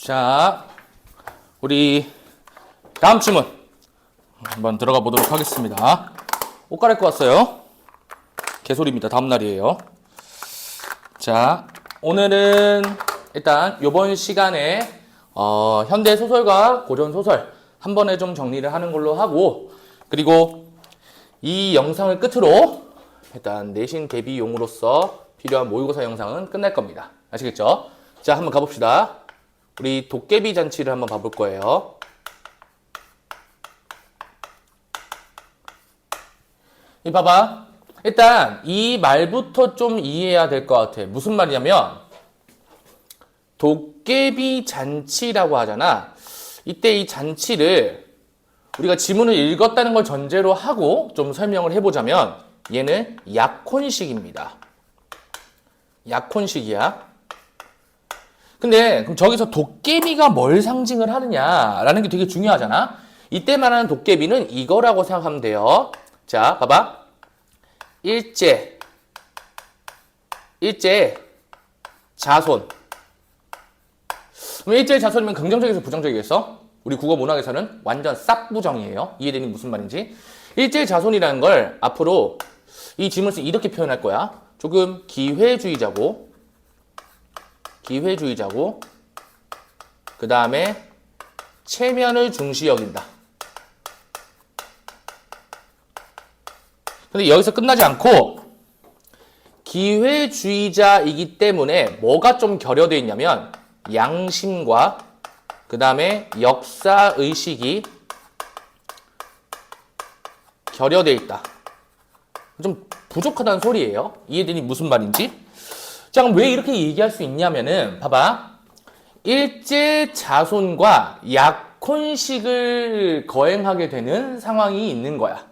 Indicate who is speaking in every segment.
Speaker 1: 자, 우리 다음 주문 한번 들어가 보도록 하겠습니다. 옷 갈아입고 왔어요. 개소리입니다. 다음 날이에요. 자, 오늘은 일단 이번 시간에 현대 소설과 고전 소설 한 번에 좀 정리를 하는 걸로 하고, 그리고 이 영상을 끝으로 일단 내신 대비용으로서 필요한 모의고사 영상은 끝날 겁니다. 아시겠죠? 자, 한번 가봅시다. 우리 도깨비 잔치를 한번 봐볼 거예요. 이 봐봐. 일단 이 말부터 좀 이해해야 될 것 같아. 무슨 말이냐면 도깨비 잔치라고 하잖아. 이때 이 잔치를 우리가 지문을 읽었다는 걸 전제로 하고 좀 설명을 해보자면 얘는 약혼식입니다. 약혼식이야. 근데 그럼 저기서 도깨비가 뭘 상징을 하느냐라는 게 되게 중요하잖아. 이때 말하는 도깨비는 이거라고 생각하면 돼요. 자, 봐봐. 일제, 자손. 그럼 일제 자손이면 긍정적이겠어, 부정적이겠어? 우리 국어 문학에서는 완전 싹 부정이에요. 이해되니 무슨 말인지? 일제 자손이라는 걸 앞으로 이 지문을 이렇게 표현할 거야. 조금 기회주의자고, 그 다음에 체면을 중시 여긴다. 근데 여기서 끝나지 않고 기회주의자이기 때문에 뭐가 좀 결여되어 있냐면 양심과 그 다음에 역사의식이 결여되어 있다. 좀 부족하다는 소리예요. 이해되니 무슨 말인지? 자, 그럼 왜 이렇게 얘기할 수 있냐면은 봐봐. 일제 자손과 약혼식을 거행하게 되는 상황이 있는 거야.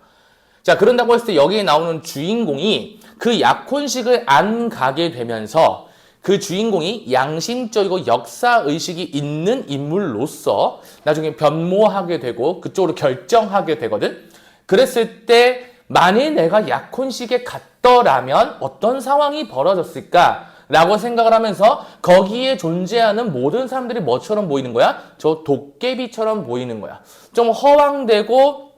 Speaker 1: 자, 그런다고 했을 때 여기에 나오는 주인공이 그 약혼식을 안 가게 되면서 그 주인공이 양심적이고 역사의식이 있는 인물로서 나중에 변모하게 되고 그쪽으로 결정하게 되거든. 그랬을 때 만일 내가 약혼식에 갔더라면 어떤 상황이 벌어졌을까? 라고 생각을 하면서 거기에 존재하는 모든 사람들이 뭐처럼 보이는 거야? 저 도깨비처럼 보이는 거야. 좀 허황되고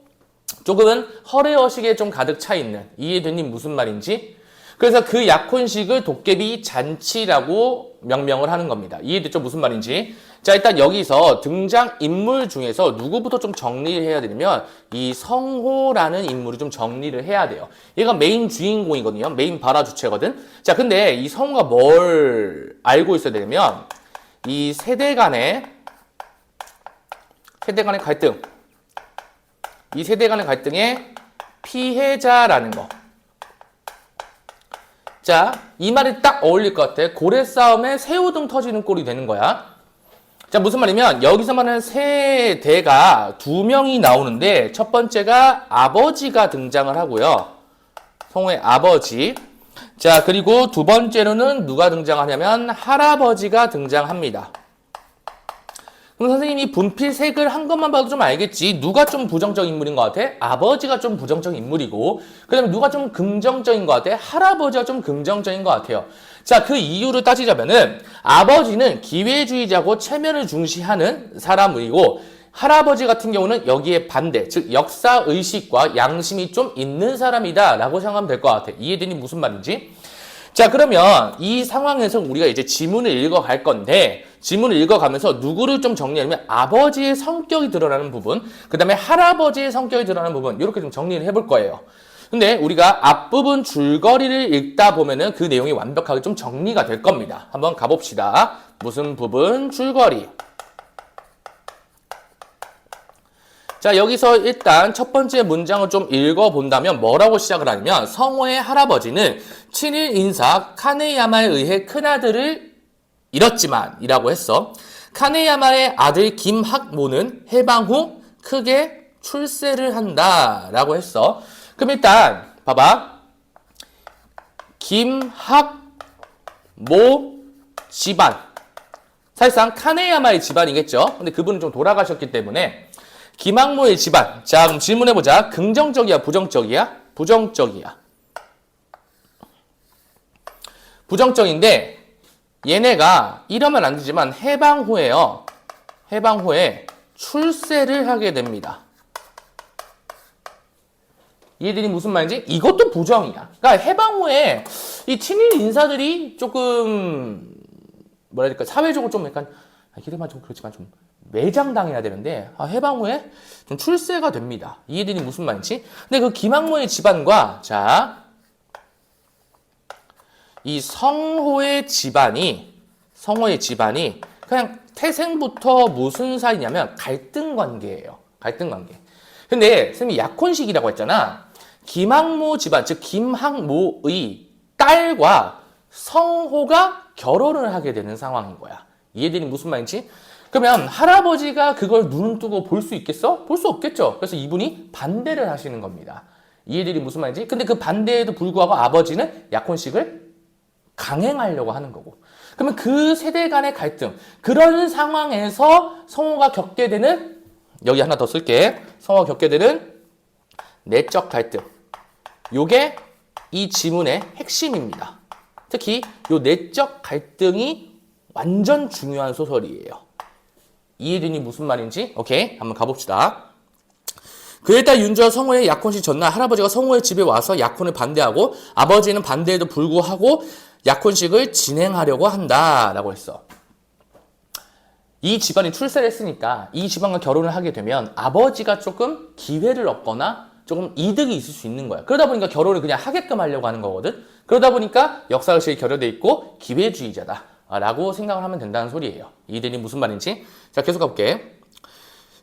Speaker 1: 조금은 허례허식에 좀 가득 차 있는. 이해되니 무슨 말인지? 그래서 그 약혼식을 도깨비 잔치라고 명명을 하는 겁니다. 이해됐죠? 무슨 말인지? 자, 일단 여기서 등장인물 중에서 누구부터 좀 정리를 해야 되냐면 이 성호라는 인물을 좀 정리를 해야 돼요. 얘가 메인 주인공이거든요. 메인 발화 주체거든. 자, 근데 이 성호가 뭘 알고 있어야 되냐면 이 세대 간의 갈등, 이 세대 간의 갈등의 피해자라는 거. 자, 이 말이 딱 어울릴 것 같아. 고래 싸움에 새우등 터지는 꼴이 되는 거야. 자, 무슨 말이면 여기서 말하는 세대가 두 명이 나오는데 첫 번째가 아버지가 등장을 하고요. 성우의 아버지. 자, 그리고 두 번째로는 누가 등장하냐면 할아버지가 등장합니다. 그럼 선생님이 분필색을 한 것만 봐도 좀 알겠지. 누가 좀 부정적인 인물인 것 같아? 아버지가 좀 부정적인 인물이고, 그 다음에 누가 좀 긍정적인 것 같아? 할아버지가 좀 긍정적인 것 같아요. 자, 그 이유를 따지자면은 아버지는 기회주의자고 체면을 중시하는 사람이고, 할아버지 같은 경우는 여기에 반대, 즉 역사의식과 양심이 좀 있는 사람이다 라고 생각하면 될 것 같아. 이해되니 무슨 말인지? 자, 그러면 이 상황에서 우리가 이제 지문을 읽어갈 건데, 지문을 읽어가면서 누구를 좀 정리하면 아버지의 성격이 드러나는 부분, 그 다음에 할아버지의 성격이 드러나는 부분, 이렇게 좀 정리를 해볼 거예요. 근데 우리가 앞부분 줄거리를 읽다 보면은 그 내용이 완벽하게 좀 정리가 될 겁니다. 한번 가봅시다. 무슨 부분? 줄거리. 자, 여기서 일단 첫 번째 문장을 좀 읽어본다면 뭐라고 시작을 하냐면 성호의 할아버지는 친일 인사 카네야마에 의해 큰아들을 잃었지만 이라고 했어. 카네야마의 아들 김학모는 해방 후 크게 출세를 한다 라고 했어. 그럼 일단 봐봐. 김학모 집안, 사실상 카네야마의 집안이겠죠. 근데 그분은 좀 돌아가셨기 때문에 김학모의 집안. 자, 그럼 질문해보자. 긍정적이야, 부정적이야? 부정적이야. 부정적인데 얘네가 이러면 안 되지만 해방 후에요. 해방 후에 출세를 하게 됩니다. 이해되니 무슨 말인지? 이것도 부정이야. 그러니까 해방 후에 이 친일 인사들이 조금 뭐라 해야 될까? 사회적으로 좀 약간 이름만 좀 그렇지만 좀 매장당해야 되는데 해방 후에 좀 출세가 됩니다. 이해되니 무슨 말인지? 근데 그 김학모의 집안과 자, 이 성호의 집안이 그냥 태생부터 무슨 사이냐면 갈등 관계예요. 갈등 관계. 근데 선생님이 약혼식이라고 했잖아. 김학모 집안, 즉 김학모의 딸과 성호가 결혼을 하게 되는 상황인 거야. 이해되니 무슨 말인지? 그러면 할아버지가 그걸 눈 뜨고 볼 수 있겠어? 볼 수 없겠죠. 그래서 이분이 반대를 하시는 겁니다. 이해되니 무슨 말인지? 근데 그 반대에도 불구하고 아버지는 약혼식을 강행하려고 하는 거고. 그러면 그 세대 간의 갈등, 그런 상황에서 성호가 겪게 되는, 여기 하나 더 쓸게. 성호가 겪게 되는 내적 갈등. 요게 이 지문의 핵심입니다. 특히 요 내적 갈등이 완전 중요한 소설이에요. 이해되니 무슨 말인지? 오케이, 한번 가봅시다. 그에 따라 윤주와 성호의 약혼식 전날 할아버지가 성호의 집에 와서 약혼을 반대하고 아버지는 반대에도 불구하고 약혼식을 진행하려고 한다라고 했어. 이 집안이 출세를 했으니까 이 집안과 결혼을 하게 되면 아버지가 조금 기회를 얻거나 조금 이득이 있을 수 있는 거야. 그러다 보니까 결혼을 그냥 하게끔 하려고 하는 거거든. 그러다 보니까 역사의식이 결여돼 있고 기회주의자다 라고 생각을 하면 된다는 소리예요. 이들이 무슨 말인지. 자, 계속 가볼게.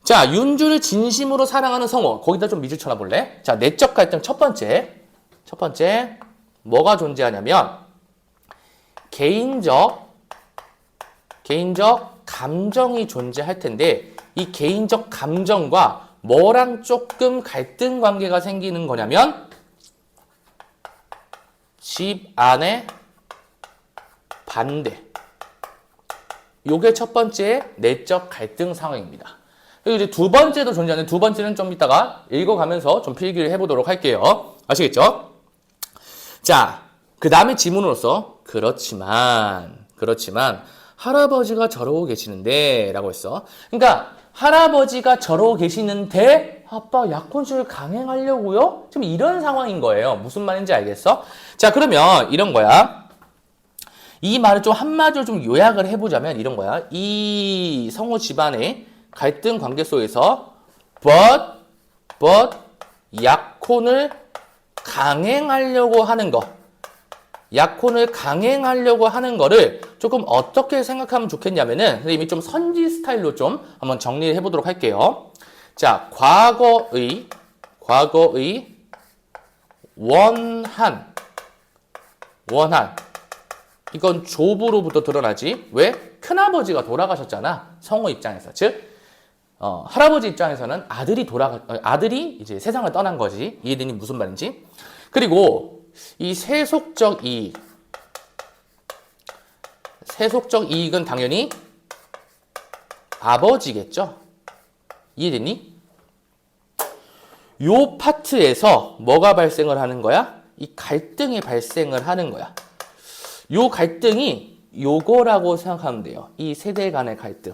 Speaker 1: 자, 윤주를 진심으로 사랑하는 성호. 거기다 좀 미주 쳐다볼래? 자, 내적 갈등 첫 번째 뭐가 존재하냐면 개인적 감정이 존재할 텐데 이 개인적 감정과 뭐랑 조금 갈등 관계가 생기는 거냐면 집 안의 반대. 요게 첫 번째 내적 갈등 상황입니다. 그리고 이제 두 번째도 존재하는데 두 번째는 좀 이따가 읽어가면서 좀 필기를 해보도록 할게요. 아시겠죠? 자, 그 다음에 지문으로서 그렇지만 할아버지가 저러고 계시는데 라고 했어. 그러니까 할아버지가 저러고 계시는데 아빠 약혼식을 강행하려고요? 지금 이런 상황인 거예요. 무슨 말인지 알겠어? 자, 그러면 이런 거야. 이 말을 좀 한마디로 좀 요약을 해보자면 이런 거야. 이 성호 집안의 갈등 관계 속에서 but 약혼을 강행하려고 하는 거. 약혼을 강행하려고 하는 거를 조금 어떻게 생각하면 좋겠냐면은 선생님이 좀 선지 스타일로 좀 한번 정리를 해보도록 할게요. 자, 과거의 원한 이건 조부로부터 드러나지. 왜? 큰아버지가 돌아가셨잖아. 성호 입장에서. 즉 할아버지 입장에서는 아들이 이제 세상을 떠난 거지. 이해되니 무슨 말인지? 그리고 이 세속적 이익은 당연히 아버지겠죠. 이해되니? 요 파트에서 뭐가 발생을 하는 거야? 이 갈등이 발생을 하는 거야. 요 갈등이 요거라고 생각하면 돼요. 이 세대 간의 갈등.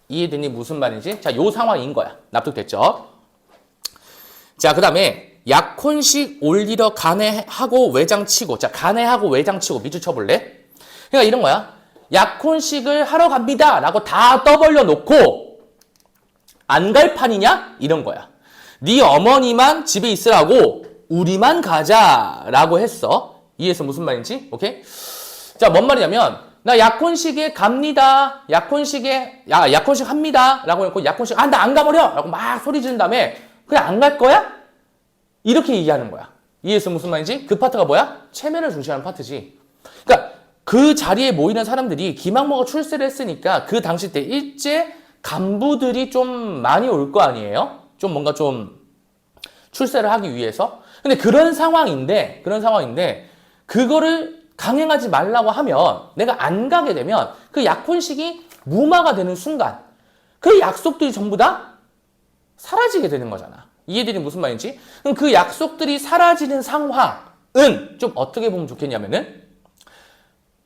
Speaker 1: 이해되니 무슨 말인지? 자, 요 상황인 거야. 납득됐죠? 자, 그 다음에 약혼식 올리러 간해하고 외장치고. 자, 간해하고 외장치고 미주 쳐볼래? 그러니까 이런 거야. 약혼식을 하러 갑니다 라고 다 떠벌려 놓고 안 갈 판이냐? 이런 거야. 네 어머니만 집에 있으라고 우리만 가자 라고 했어. 이해해서 무슨 말인지? 오케이? 자, 뭔 말이냐면 나 약혼식에 갑니다. 약혼식 합니다 라고 해놓고 약혼식 나 안 가버려 라고 막 소리 지른 다음에 그냥 안 갈 거야? 이렇게 얘기하는 거야. 이해해서 무슨 말인지? 그 파트가 뭐야? 체면을 중시하는 파트지. 그러니까 그 자리에 모이는 사람들이 김학모가 출세를 했으니까 그 당시 때 일제 간부들이 좀 많이 올 거 아니에요? 좀 뭔가 좀 출세를 하기 위해서. 근데 그런 상황인데 그거를 강행하지 말라고 하면 내가 안 가게 되면 그 약혼식이 무마가 되는 순간 그 약속들이 전부 다 사라지게 되는 거잖아. 이해되니 무슨 말인지? 그럼 그 약속들이 사라지는 상황은 좀 어떻게 보면 좋겠냐면은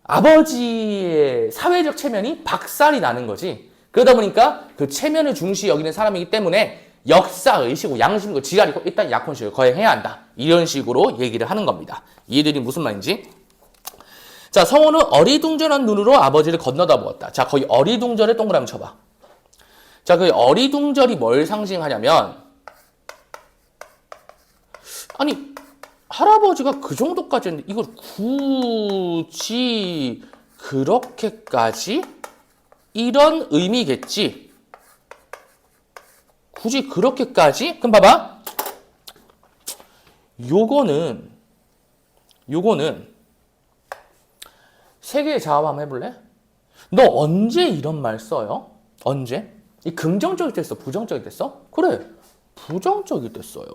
Speaker 1: 아버지의 사회적 체면이 박살이 나는 거지. 그러다 보니까 그 체면을 중시 여기는 사람이기 때문에 역사의식이고 양심이고 지랄이고 일단 약혼식을 거행해야 한다. 이런 식으로 얘기를 하는 겁니다. 이해들이 무슨 말인지? 자, 성호는 어리둥절한 눈으로 아버지를 건너다 보았다. 자, 거기 어리둥절에 동그라미 쳐봐. 자, 그 어리둥절이 뭘 상징하냐면, 아니, 할아버지가 그 정도까지 했는데 이걸 굳이 그렇게까지? 이런 의미겠지. 굳이 그렇게까지? 그럼 봐봐. 요거는 세계의 자업 한번 해볼래? 너 언제 이런 말 써요? 언제? 이 긍정적이 됐어? 부정적이 됐어? 그래, 부정적이 됐어요.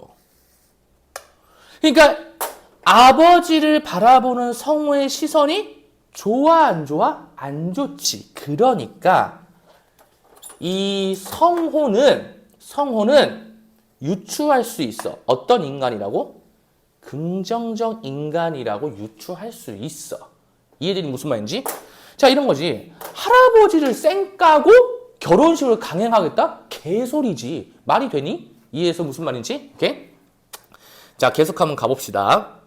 Speaker 1: 그러니까 아버지를 바라보는 성호의 시선이 좋아, 안 좋아? 안 좋지. 그러니까 이 성호는 유추할 수 있어. 어떤 인간이라고? 긍정적 인간이라고 유추할 수 있어. 이해되니 무슨 말인지? 자, 이런 거지. 할아버지를 쌩까고 결혼식을 강행하겠다? 개소리지. 말이 되니? 이해해서 무슨 말인지? 오케이? 자, 계속 한번 가봅시다.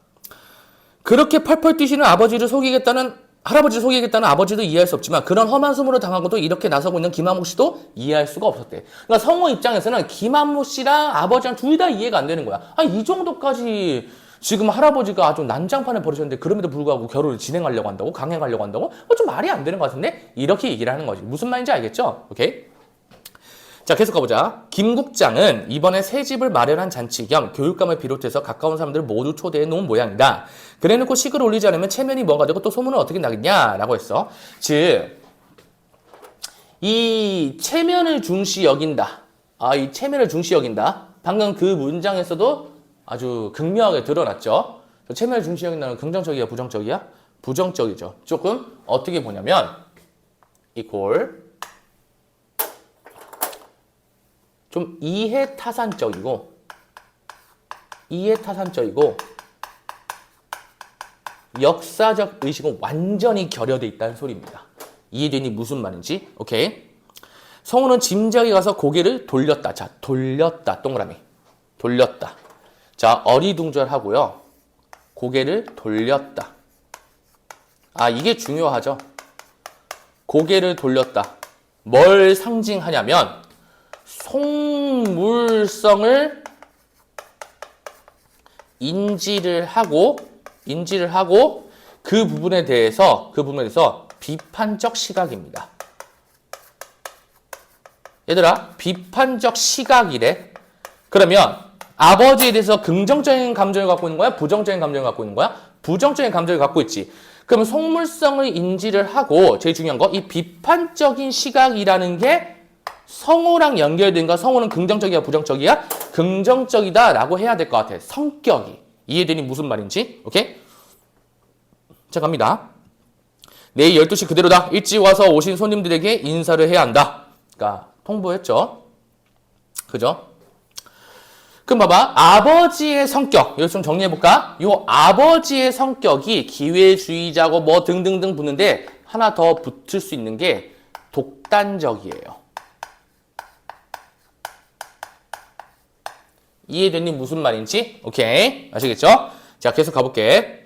Speaker 1: 그렇게 펄펄 뛰시는 할아버지를 속이겠다는 아버지도 이해할 수 없지만 그런 험한 숨으로 당하고도 이렇게 나서고 있는 김한모 씨도 이해할 수가 없었대. 그러니까 성호 입장에서는 김한모 씨랑 아버지랑 둘 다 이해가 안 되는 거야. 아니, 이 정도까지 지금 할아버지가 아주 난장판을 벌이셨는데 그럼에도 불구하고 결혼을 진행하려고 한다고? 강행하려고 한다고? 좀 말이 안 되는 것 같은데? 이렇게 얘기를 하는 거지. 무슨 말인지 알겠죠? 오케이? 자, 계속 가보자. 김 국장은 이번에 새 집을 마련한 잔치 겸 교육감을 비롯해서 가까운 사람들을 모두 초대해 놓은 모양이다. 그래놓고 식을 올리지 않으면 체면이 뭐가 되고 또 소문은 어떻게 나겠냐라고 했어. 즉, 이 체면을 중시 여긴다. 이 체면을 중시 여긴다. 방금 그 문장에서도 아주 극명하게 드러났죠. 체면을 중시 여긴다는 긍정적이야, 부정적이야? 부정적이죠. 조금 어떻게 보냐면 이퀄 좀 이해타산적이고 역사적 의식은 완전히 결여돼 있다는 소리입니다. 이해되니 무슨 말인지? 오케이. 성우는 짐작에 가서 고개를 돌렸다. 자, 돌렸다. 동그라미. 돌렸다. 자, 어리둥절하고요. 고개를 돌렸다. 이게 중요하죠. 고개를 돌렸다. 뭘 상징하냐면 속물성을 인지를 하고 그 부분에 대해서 비판적 시각입니다. 얘들아, 비판적 시각이래. 그러면 아버지에 대해서 긍정적인 감정을 갖고 있는 거야? 부정적인 감정을 갖고 있는 거야? 부정적인 감정을 갖고 있지. 그럼 속물성을 인지를 하고 제일 중요한 거, 이 비판적인 시각이라는 게 성호랑 연결된가? 성호는 긍정적이야, 부정적이야? 긍정적이다 라고 해야 될 것 같아. 성격이. 이해되니 무슨 말인지? 오케이? 자, 갑니다. 내일 12시 그대로다. 일찍 와서 오신 손님들에게 인사를 해야 한다. 그러니까 통보했죠. 그죠? 그럼 봐봐. 아버지의 성격. 이거 좀 정리해볼까? 이 아버지의 성격이 기회주의자고 뭐 등등등 붙는데 하나 더 붙을 수 있는 게 독단적이에요. 이해되니 무슨 말인지? 오케이. 아시겠죠? 자, 계속 가볼게.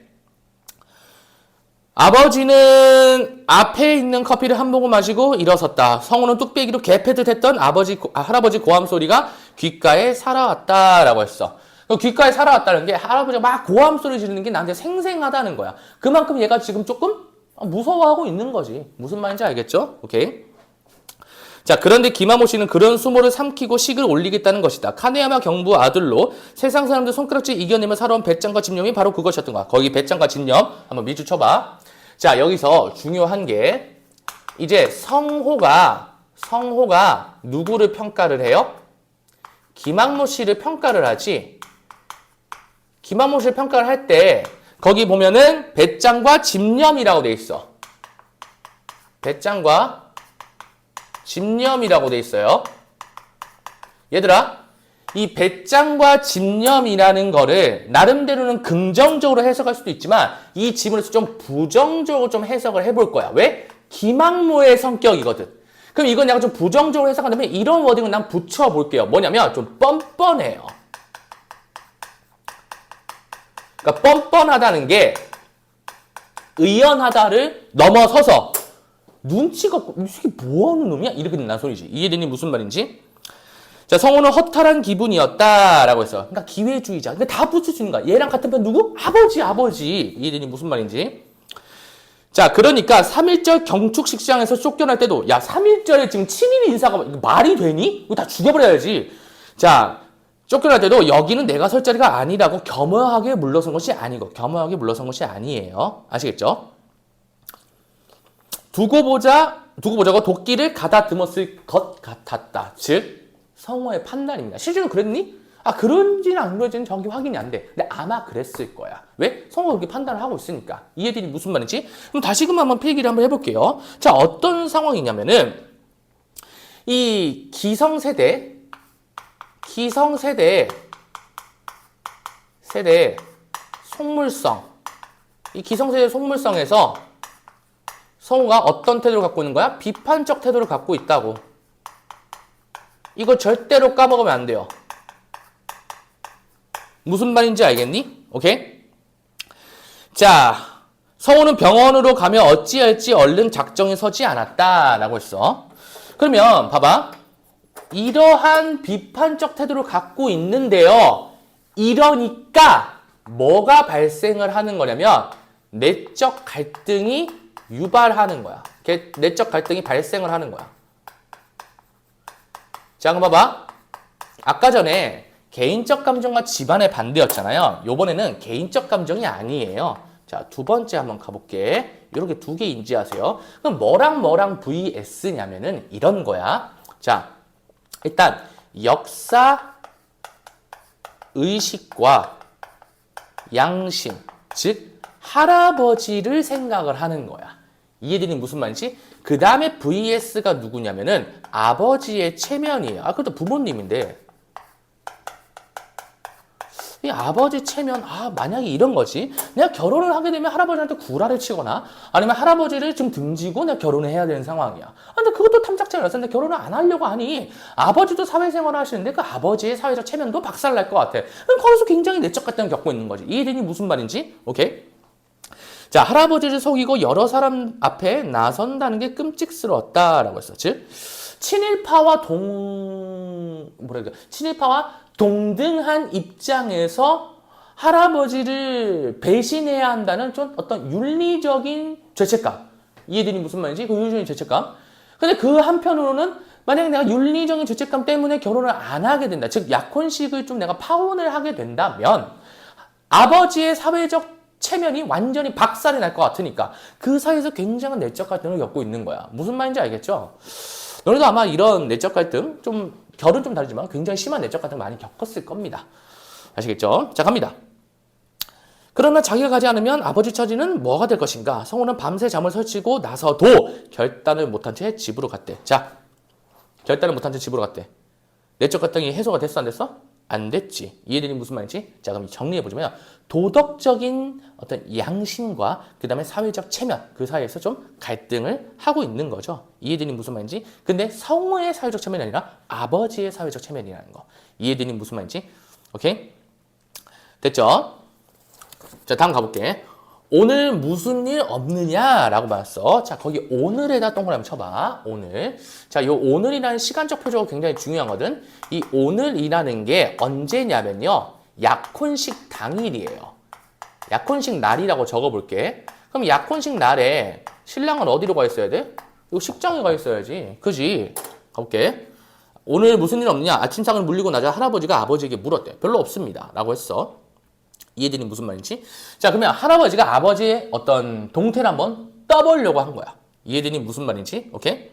Speaker 1: 아버지는 앞에 있는 커피를 한 모금 마시고 일어섰다. 성우는 뚝배기로 개패듯 했던 할아버지 고함 소리가 귓가에 살아왔다라고 했어. 귓가에 살아왔다는 게 할아버지가 막 고함 소리 지르는 게 나한테 생생하다는 거야. 그만큼 얘가 지금 조금 무서워하고 있는 거지. 무슨 말인지 알겠죠? 오케이. 자, 그런데 김한모 씨는 그런 수모를 삼키고 식을 올리겠다는 것이다. 카네야마 경부 아들로 세상 사람들 손가락질 이겨내며 살아온 배짱과 집념이 바로 그것이었던 거야. 거기 배짱과 집념 한번 미주 쳐봐. 자, 여기서 중요한 게 이제 성호가 누구를 평가를 해요? 김한모 씨를 평가를 하지. 김한모 씨를 평가를 할 때 거기 보면은 배짱과 집념이라고 돼 있어. 배짱과 집념이라고 돼 있어요. 얘들아, 이 배짱과 집념이라는 거를 나름대로는 긍정적으로 해석할 수도 있지만 이 지문에서 좀 부정적으로 좀 해석을 해볼 거야. 왜? 기망모의 성격이거든. 그럼 이건 약간 좀 부정적으로 해석한다면 이런 워딩을 난 붙여볼게요. 뭐냐면 좀 뻔뻔해요. 그러니까 뻔뻔하다는 게 의연하다를 넘어서서 눈치가 없고 이 새끼 뭐하는 놈이야? 이렇게 된다는 소리지. 이해되니 무슨 말인지? 자, 성우는 허탈한 기분이었다라고 했어. 그러니까 기회주의자. 근데 다 붙일 수 있는 거야. 얘랑 같은 편 누구? 아버지. 이해되니 무슨 말인지? 자, 그러니까 3.1절 경축식 시장에서 쫓겨날 때도 야, 3.1절에 지금 친일 인사가 말이 되니? 이거 다 죽여버려야지. 자, 쫓겨날 때도 여기는 내가 설 자리가 아니라고 겸허하게 물러선 것이 아니고 겸허하게 물러선 것이 아니에요. 아시겠죠? 두고 보자고 도끼를 가다듬었을 것 같았다. 즉 성우의 판단입니다. 실제로 그랬니? 그런지는 안 그런지는 정확히 확인이 안 돼. 근데 아마 그랬을 거야. 왜? 성우가 그렇게 판단을 하고 있으니까. 이해들이 무슨 말인지? 그럼 다시금 한번 필기를 한번 해볼게요. 자, 어떤 상황이냐면은 이 기성세대 속물성. 이 기성세대 속물성에서 성우가 어떤 태도를 갖고 있는 거야? 비판적 태도를 갖고 있다고. 이거 절대로 까먹으면 안 돼요. 무슨 말인지 알겠니? 오케이? 자, 성우는 병원으로 가면 어찌할지 얼른 작정이 서지 않았다라고 했어. 그러면 봐봐. 이러한 비판적 태도를 갖고 있는데요. 이러니까 뭐가 발생을 하는 거냐면 내적 갈등이 유발하는 거야. 내적 갈등이 발생을 하는 거야. 자, 그럼 봐봐. 아까 전에 개인적 감정과 집안의 반대였잖아요. 요번에는 개인적 감정이 아니에요. 자, 두 번째 한번 가볼게. 이렇게 두 개 인지하세요. 그럼 뭐랑 vs냐면은 이런 거야. 자, 일단 역사 의식과 양심, 즉 할아버지를 생각을 하는 거야. 이해되니 무슨 말인지? 그 다음에 vs가 누구냐면은 아버지의 체면이에요. 그것도 부모님인데 이 아버지 체면, 만약에 이런 거지. 내가 결혼을 하게 되면 할아버지한테 구라를 치거나 아니면 할아버지를 좀 등지고 내가 결혼을 해야 되는 상황이야. 근데 그것도 탐탁지 않아서 근데 결혼을 안 하려고 하니 아버지도 사회생활을 하시는데 그 아버지의 사회적 체면도 박살날 것 같아. 그럼 거기서 굉장히 내적 갈등을 겪고 있는 거지. 이해되니 무슨 말인지? 오케이? 자, 할아버지를 속이고 여러 사람 앞에 나선다는 게 끔찍스러웠다라고 했어. 즉, 친일파와 동등한 입장에서 할아버지를 배신해야 한다는 좀 어떤 윤리적인 죄책감. 이해되니 무슨 말인지? 그 윤리적인 죄책감. 근데 그 한편으로는 만약에 내가 윤리적인 죄책감 때문에 결혼을 안 하게 된다. 즉, 약혼식을 좀 내가 파혼을 하게 된다면 아버지의 사회적 체면이 완전히 박살이 날 것 같으니까 그 사이에서 굉장한 내적 갈등을 겪고 있는 거야. 무슨 말인지 알겠죠? 너네도 아마 이런 내적 갈등, 결은 좀 다르지만 굉장히 심한 내적 갈등 많이 겪었을 겁니다. 아시겠죠? 자, 갑니다. 그러나 자기가 가지 않으면 아버지 처지는 뭐가 될 것인가? 성우는 밤새 잠을 설치고 나서도 결단을 못한 채 집으로 갔대. 자, 결단을 못한 채 집으로 갔대. 내적 갈등이 해소가 됐어, 안 됐어? 안 됐지. 이해되니 무슨 말인지? 자, 그럼 정리해보자면 도덕적인 어떤 양심과 그 다음에 사회적 체면, 그 사이에서 좀 갈등을 하고 있는 거죠. 이해되니 무슨 말인지? 근데 성우의 사회적 체면이 아니라 아버지의 사회적 체면이라는 거. 이해되니 무슨 말인지? 오케이? 됐죠? 자, 다음 가볼게. 오늘 무슨 일 없느냐라고 말했어. 자, 거기 오늘에다 동그라미 한번 쳐봐. 오늘. 자, 요 오늘이라는 시간적 표적이 굉장히 중요하거든. 이 오늘이라는 게 언제냐면요. 약혼식 당일이에요. 약혼식 날이라고 적어볼게. 그럼 약혼식 날에 신랑은 어디로 가 있어야 돼? 이거 식장에 가 있어야지. 그지? 가볼게. 오늘 무슨 일 없느냐? 아침상을 물리고 나자 할아버지가 아버지에게 물었대. 별로 없습니다. 라고 했어. 이해되니 무슨 말인지? 자, 그러면 할아버지가 아버지의 어떤 동태를 한번 떠보려고 한 거야. 이해되니 무슨 말인지? 오케이?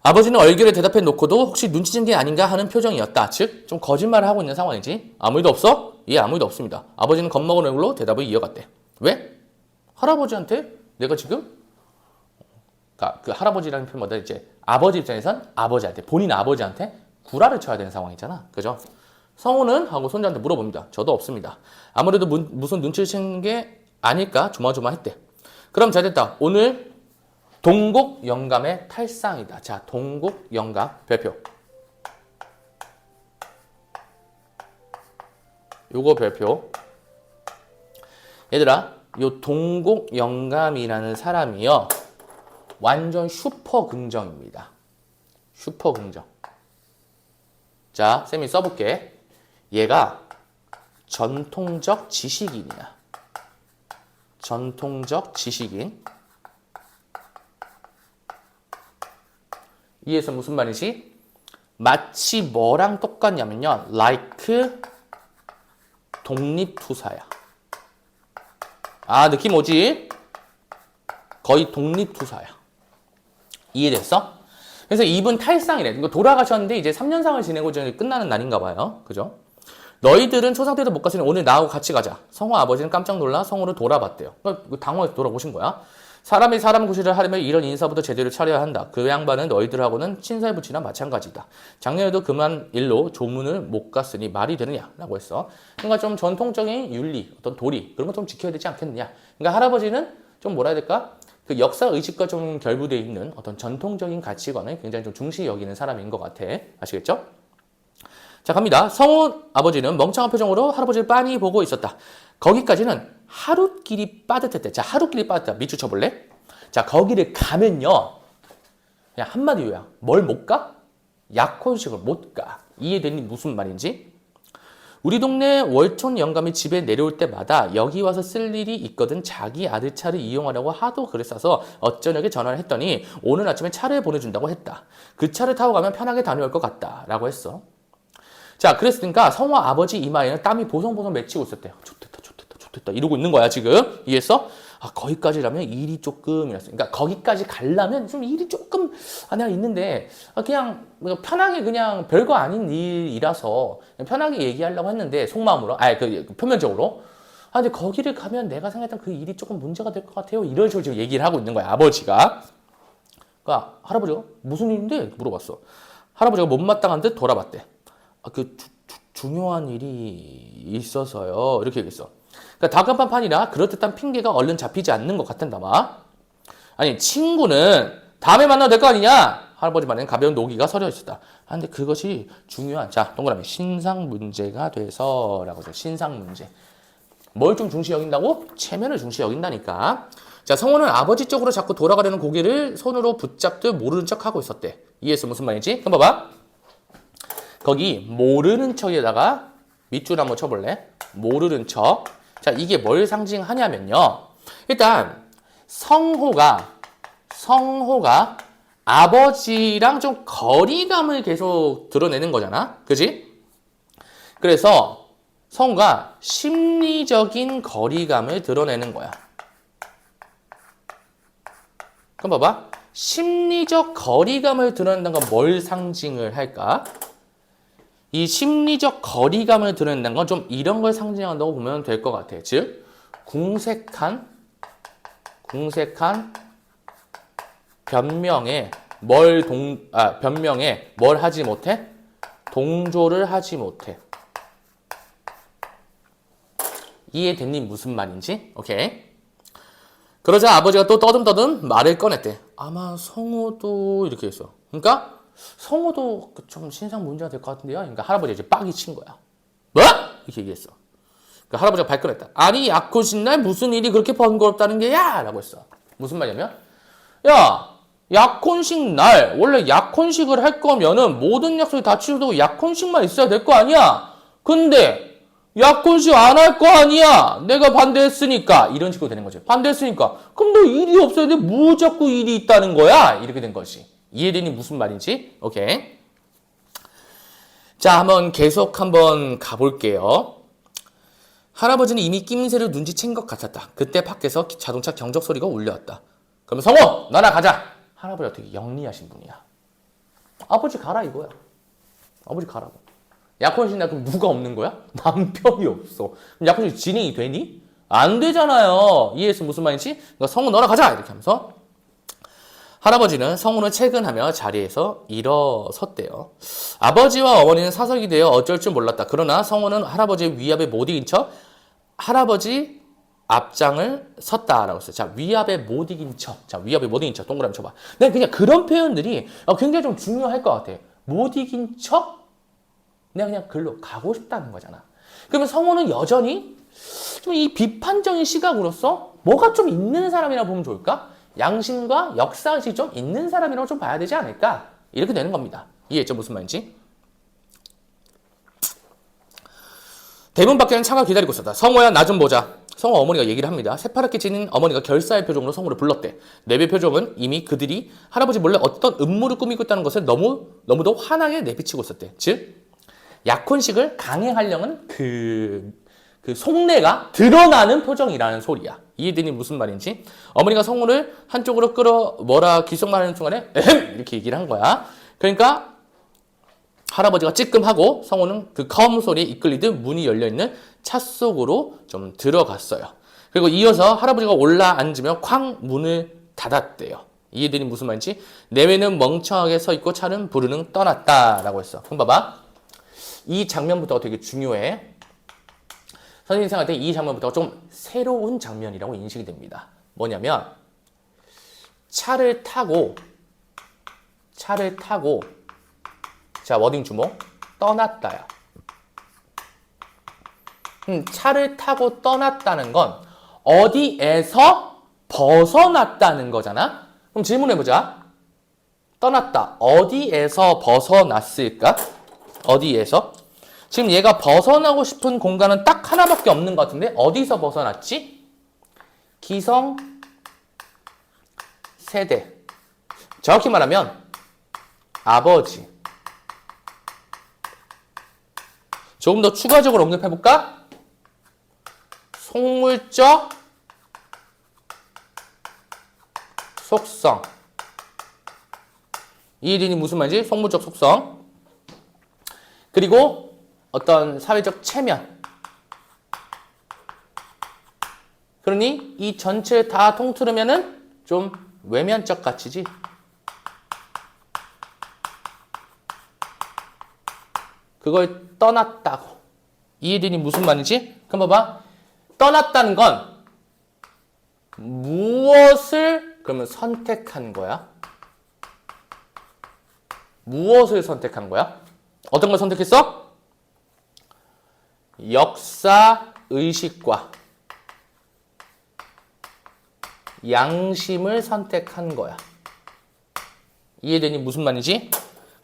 Speaker 1: 아버지는 얼결에 대답해 놓고도 혹시 눈치챈 게 아닌가 하는 표정이었다. 즉, 좀 거짓말을 하고 있는 상황이지. 아무 일도 없어? 예, 아무 일도 없습니다. 아버지는 겁먹은 얼굴로 대답을 이어갔대. 왜? 할아버지한테 내가 지금 그 할아버지라는 표현보다 이제 아버지 입장에선 아버지한테, 본인 아버지한테 구라를 쳐야 되는 상황이잖아. 그죠? 성우는? 하고 손자한테 물어봅니다. 저도 없습니다. 아무래도 무슨 눈치를 채는 게 아닐까 조마조마했대. 그럼 잘 됐다. 오늘 동국 영감의 탈상이다. 자, 동국 영감 별표. 요거 별표. 얘들아, 요 동국 영감이라는 사람이요. 완전 슈퍼 긍정입니다. 슈퍼 긍정. 자, 쌤이 써볼게. 얘가 전통적 지식인이야. 전통적 지식인. 이에서 무슨 말이지? 마치 뭐랑 똑같냐면요. like 독립투사야. 아, 느낌 오지? 거의 독립투사야. 이해됐어? 그래서 이분 탈상이래. 이거 돌아가셨는데 이제 3년상을 지내고 이제 끝나는 날인가 봐요. 그죠? 너희들은 초상 때도 못 갔으니 오늘 나하고 같이 가자. 성우 아버지는 깜짝 놀라 성우를 돌아봤대요. 그러니까 당황해서 돌아오신 거야. 사람이 사람 구실을 하려면 이런 인사부터 제대로 차려야 한다. 그 양반은 너희들하고는 친살부치나 마찬가지다. 작년에도 그만 일로 조문을 못 갔으니 말이 되느냐? 라고 했어. 그러니까 좀 전통적인 윤리, 어떤 도리, 그런 거 좀 지켜야 되지 않겠느냐? 그러니까 할아버지는 좀 뭐라 해야 될까? 그 역사 의식과 좀 결부되어 있는 어떤 전통적인 가치관을 굉장히 좀 중시 여기는 사람인 것 같아. 아시겠죠? 자, 갑니다. 성우 아버지는 멍청한 표정으로 할아버지를 빤히 보고 있었다. 거기까지는 하루끼리 빠듯했대. 자, 하루끼리 빠듯했다. 밑줄 쳐볼래? 자, 거기를 가면요. 그냥 한마디 요야. 뭘 못 가? 약혼식을 못 가. 이해되니 무슨 말인지? 우리 동네 월촌 영감이 집에 내려올 때마다 여기 와서 쓸 일이 있거든 자기 아들 차를 이용하려고 하도 그랬어서 어쩌냐게 전화를 했더니 오늘 아침에 차를 보내준다고 했다. 그 차를 타고 가면 편하게 다녀올 것 같다. 라고 했어. 자, 그랬으니까 성우 아버지 이마에는 땀이 보송보송 맺히고 있었대요. 좋겠다, 좋겠다, 좋겠다. 이러고 있는 거야, 지금. 이해했어? 아, 거기까지라면 일이 조금 이랬어. 그러니까 거기까지 가려면 좀 일이 조금, 내가 있는데, 그냥 편하게 그냥 별거 아닌 일이라서 편하게 얘기하려고 했는데, 속마음으로, 표면적으로. 근데 거기를 가면 내가 생각했던 그 일이 조금 문제가 될 것 같아요. 이런 식으로 지금 얘기를 하고 있는 거야, 아버지가. 그러니까 할아버지가 무슨 일인데? 물어봤어. 할아버지가 못마땅한 듯 돌아봤대. 중요한 일이 있어서요. 이렇게 얘기했어. 그러니까 다급한 그럴듯한 핑계가 얼른 잡히지 않는 것 같은다마. 아니, 친구는 다음에 만나도 될 거 아니냐? 할아버지 말에는 가벼운 노기가 서려 있었다. 근데 그것이 중요한, 자, 동그라미, 신상 문제가 돼서, 라고 해서, 신상 문제. 뭘 좀 중시 여긴다고? 체면을 중시 여긴다니까. 자, 성우는 아버지 쪽으로 자꾸 돌아가려는 고개를 손으로 붙잡듯 모르는 척 하고 있었대. 이해했어? 무슨 말인지? 그럼 봐봐. 거기 모르는 척에다가 밑줄 한번 쳐볼래? 모르는 척. 자, 이게 뭘 상징하냐면요. 일단 성호가 아버지랑 좀 거리감을 계속 드러내는 거잖아. 그지? 그래서 성우가 심리적인 거리감을 드러내는 거야. 그럼 봐봐. 심리적 거리감을 드러낸다는 건 뭘 상징을 할까? 이 심리적 거리감을 드러낸다는 건 좀 이런 걸 상징한다고 보면 될 것 같아. 즉, 궁색한 변명에 뭘 하지 못해? 동조를 하지 못해. 이해됐니? 무슨 말인지? 오케이. 그러자 아버지가 또 떠듬떠듬 말을 꺼냈대. 아마 성우도 이렇게 했어. 그러니까 성우도 좀 신상 문제가 될 것 같은데요. 그러니까 할아버지가 이제 빡이 친 거야. 뭐? 이렇게 얘기했어. 그러니까 할아버지가 발끈했다. 아니, 약혼식 날 무슨 일이 그렇게 번거롭다는 게야? 라고 했어. 무슨 말이냐면, 야, 약혼식 날 원래 약혼식을 할 거면은 모든 약속이 다 취소되고 약혼식만 있어야 될 거 아니야. 근데 약혼식 안 할 거 아니야. 내가 반대했으니까. 이런 식으로 되는 거지. 반대했으니까. 그럼 너 일이 없어야 돼. 뭐 자꾸 일이 있다는 거야? 이렇게 된 것이. 이해되니 무슨 말인지? 오케이. 자, 계속 한번 가볼게요. 할아버지는 이미 낌새를 눈치챈 것 같았다. 그때 밖에서 자동차 경적 소리가 울려왔다. 그러면 성호! 너나 가자! 할아버지가 되게 영리하신 분이야. 아버지 가라 이거야. 아버지 가라고. 약혼식 날 그럼 누가 없는 거야? 남편이 없어. 그럼 약혼식 진행이 되니? 안 되잖아요. 이해했어? 무슨 말인지? 그러니까 성우 너나 가자! 이렇게 하면서 할아버지는 성우는 퇴근하며 자리에서 일어섰대요. 아버지와 어머니는 사석이 되어 어쩔 줄 몰랐다. 그러나 성우는 할아버지의 위압에 못 이긴 척 할아버지 앞장을 섰다라고 했어요. 자, 위압에 못 이긴 척. 자, 위압에 못 이긴 척. 동그라미 쳐봐. 네, 그냥 그런 표현들이 굉장히 좀 중요할 것 같아. 못 이긴 척? 내가 그냥 글로 가고 싶다는 거잖아. 그러면 성우는 여전히 좀 이 비판적인 시각으로서 뭐가 좀 있는 사람이라고 보면 좋을까? 양심과 역사의식이 좀 있는 사람이라고 좀 봐야 되지 않을까? 이렇게 되는 겁니다. 이해했죠? 무슨 말인지? 대문 밖에는 차가 기다리고 있었다. 성호야, 나 좀 보자. 성호 어머니가 얘기를 합니다. 새파랗게 지닌 어머니가 결사의 표정으로 성호를 불렀대. 내배 표정은 이미 그들이 할아버지 몰래 어떤 음모를 꾸미고 있다는 것을 너무도 환하게 내비치고 있었대. 즉, 약혼식을 강행하려는 그 속내가 드러나는 표정이라는 소리야. 이해되니 무슨 말인지? 어머니가 성우를 한쪽으로 끌어 뭐라 귓속말하는 순간에 에헴! 이렇게 얘기를 한 거야. 그러니까 할아버지가 찌끔하고 성우는 그 검 소리에 이끌리듯 문이 열려있는 차 속으로 좀 들어갔어요. 그리고 이어서 할아버지가 올라앉으며 쾅 문을 닫았대요. 이해되니 무슨 말인지? 내외는 멍청하게 서 있고 차는 부르릉 떠났다라고 했어. 그럼 봐봐. 이 장면부터가 되게 중요해. 선생님 생각할 때 이 장면부터가 좀 새로운 장면이라고 인식이 됩니다. 뭐냐면 차를 타고 자, 워딩 주목. 떠났다야. 차를 타고 떠났다는 건 어디에서 벗어났다는 거잖아? 그럼 질문해보자. 떠났다. 어디에서 벗어났을까? 어디에서? 지금 얘가 벗어나고 싶은 공간은 딱 하나밖에 없는 것 같은데 어디서 벗어났지? 기성 세대. 정확히 말하면 아버지. 조금 더 추가적으로 언급해볼까? 속물적 속성. 이해되니 무슨 말인지? 속물적 속성. 그리고 어떤 사회적 체면. 그러니 이 전체를 다 통틀으면은 좀 외면적 가치지. 그걸 떠났다고. 이해되니 무슨 말인지? 그럼 봐봐. 떠났다는 건 무엇을 그러면 선택한 거야? 무엇을 선택한 거야? 어떤 걸 선택했어? 역사 의식과 양심을 선택한 거야. 이해되니 무슨 말인지?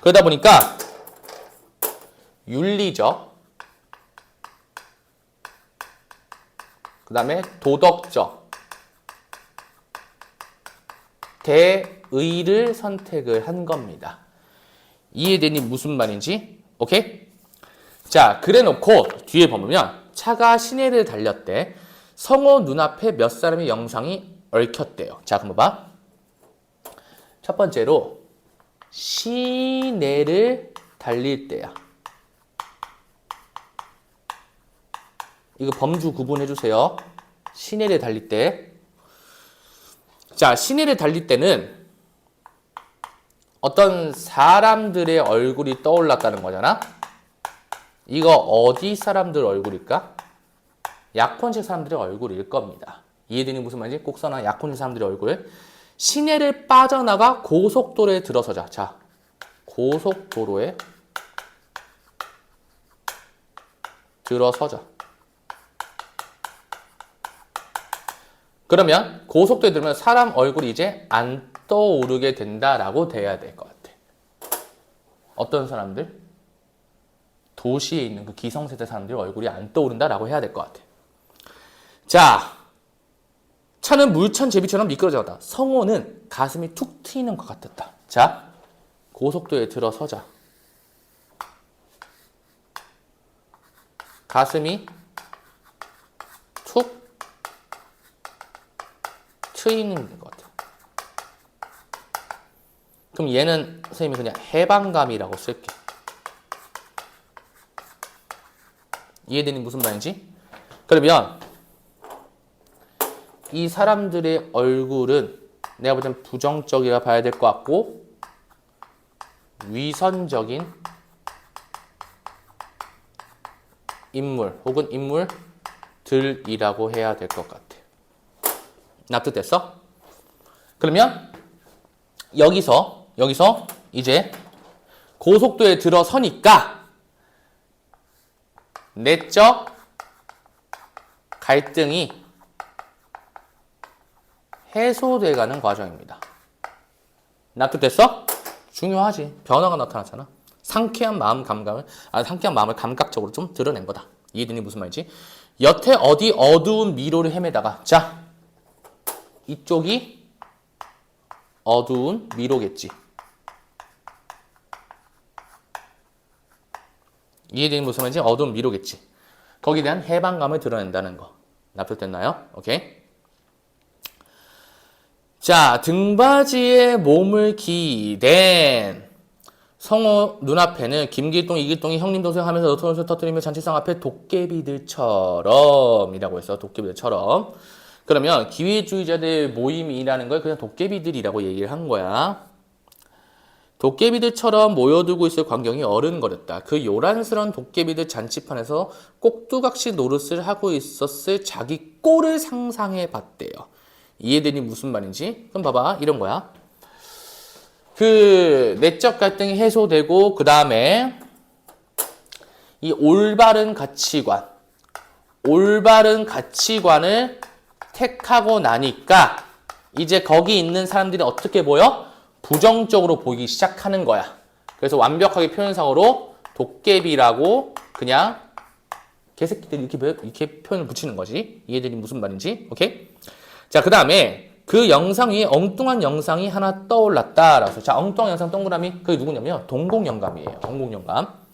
Speaker 1: 그러다 보니까 윤리적, 그 다음에 도덕적, 대의를 선택을 한 겁니다. 이해되니 무슨 말인지? 오케이? 자, 그래 놓고 뒤에 보면 차가 시내를 달렸대. 성호 눈앞에 몇 사람의 영상이 얽혔대요. 자, 그럼 봐봐. 첫 번째로 시내를 달릴 때야. 이거 범주 구분해주세요. 시내를 달릴 때. 자, 시내를 달릴 때는 어떤 사람들의 얼굴이 떠올랐다는 거잖아. 이거 어디 사람들 얼굴일까? 약혼식 사람들의 얼굴일 겁니다. 이해되니 무슨 말인지? 꼭 써놔. 약혼식 사람들의 얼굴. 시내를 빠져나가 고속도로에 들어서자. 자, 고속도로에 들어서자. 그러면 고속도로에 들면 사람 얼굴이 이제 안 떠오르게 된다라고 돼야 될 것 같아. 어떤 사람들? 도시에 있는 그 기성세대 사람들 얼굴이 안 떠오른다라고 해야 될 것 같아. 자, 차는 물천 제비처럼 미끄러져갔다. 성호는 가슴이 툭 트이는 것 같았다. 자, 고속도로에 들어서자. 가슴이 툭 트이는 것 같아. 그럼 얘는 선생님이 그냥 해방감이라고 쓸게. 이해되니 무슨 말인지? 그러면 이 사람들의 얼굴은 내가 볼 땐 부정적이라 봐야 될 것 같고 위선적인 인물 혹은 인물들이라고 해야 될 것 같아. 납득됐어? 그러면 여기서 이제 고속도에 들어서니까 내적 갈등이 해소돼가는 과정입니다. 납득됐어? 중요하지. 변화가 나타나잖아. 상쾌한 마음을 감각적으로 좀 드러낸 거다. 이해되니 무슨 말인지? 여태 어디 어두운 미로를 헤매다가 자, 이쪽이 어두운 미로겠지. 이해되니 무슨 말인지? 어두운 미로겠지. 거기에 대한 해방감을 드러낸다는 거. 납득됐나요? 오케이. 자, 등받이에 몸을 기댄 성호 눈앞에는 김길동, 이길동이 형님 동생 하면서 노트노트 터뜨리며 잔치상 앞에 도깨비들처럼 이라고 했어. 도깨비들처럼. 그러면 기회주의자들 모임이라는 걸 그냥 도깨비들이라고 얘기를 한 거야. 도깨비들처럼 모여들고 있을 광경이 어른거렸다. 그 요란스러운 도깨비들 잔치판에서 꼭두각시 노릇을 하고 있었을 자기 꼴을 상상해 봤대요. 이해되니 무슨 말인지? 그럼 봐봐. 이런 거야. 그 내적 갈등이 해소되고 그 다음에 이 올바른 가치관을 택하고 나니까 이제 거기 있는 사람들이 어떻게 보여? 부정적으로 보이기 시작하는 거야. 그래서 완벽하게 표현상으로 도깨비라고 그냥 개새끼들 이렇게 표현을 붙이는 거지. 이해되니 무슨 말인지? 오케이? 자, 그 다음에 그 영상 위에 엉뚱한 영상이 하나 떠올랐다. 자, 엉뚱한 영상 동그라미. 그게 누구냐면 동국영감이에요. 동국영감.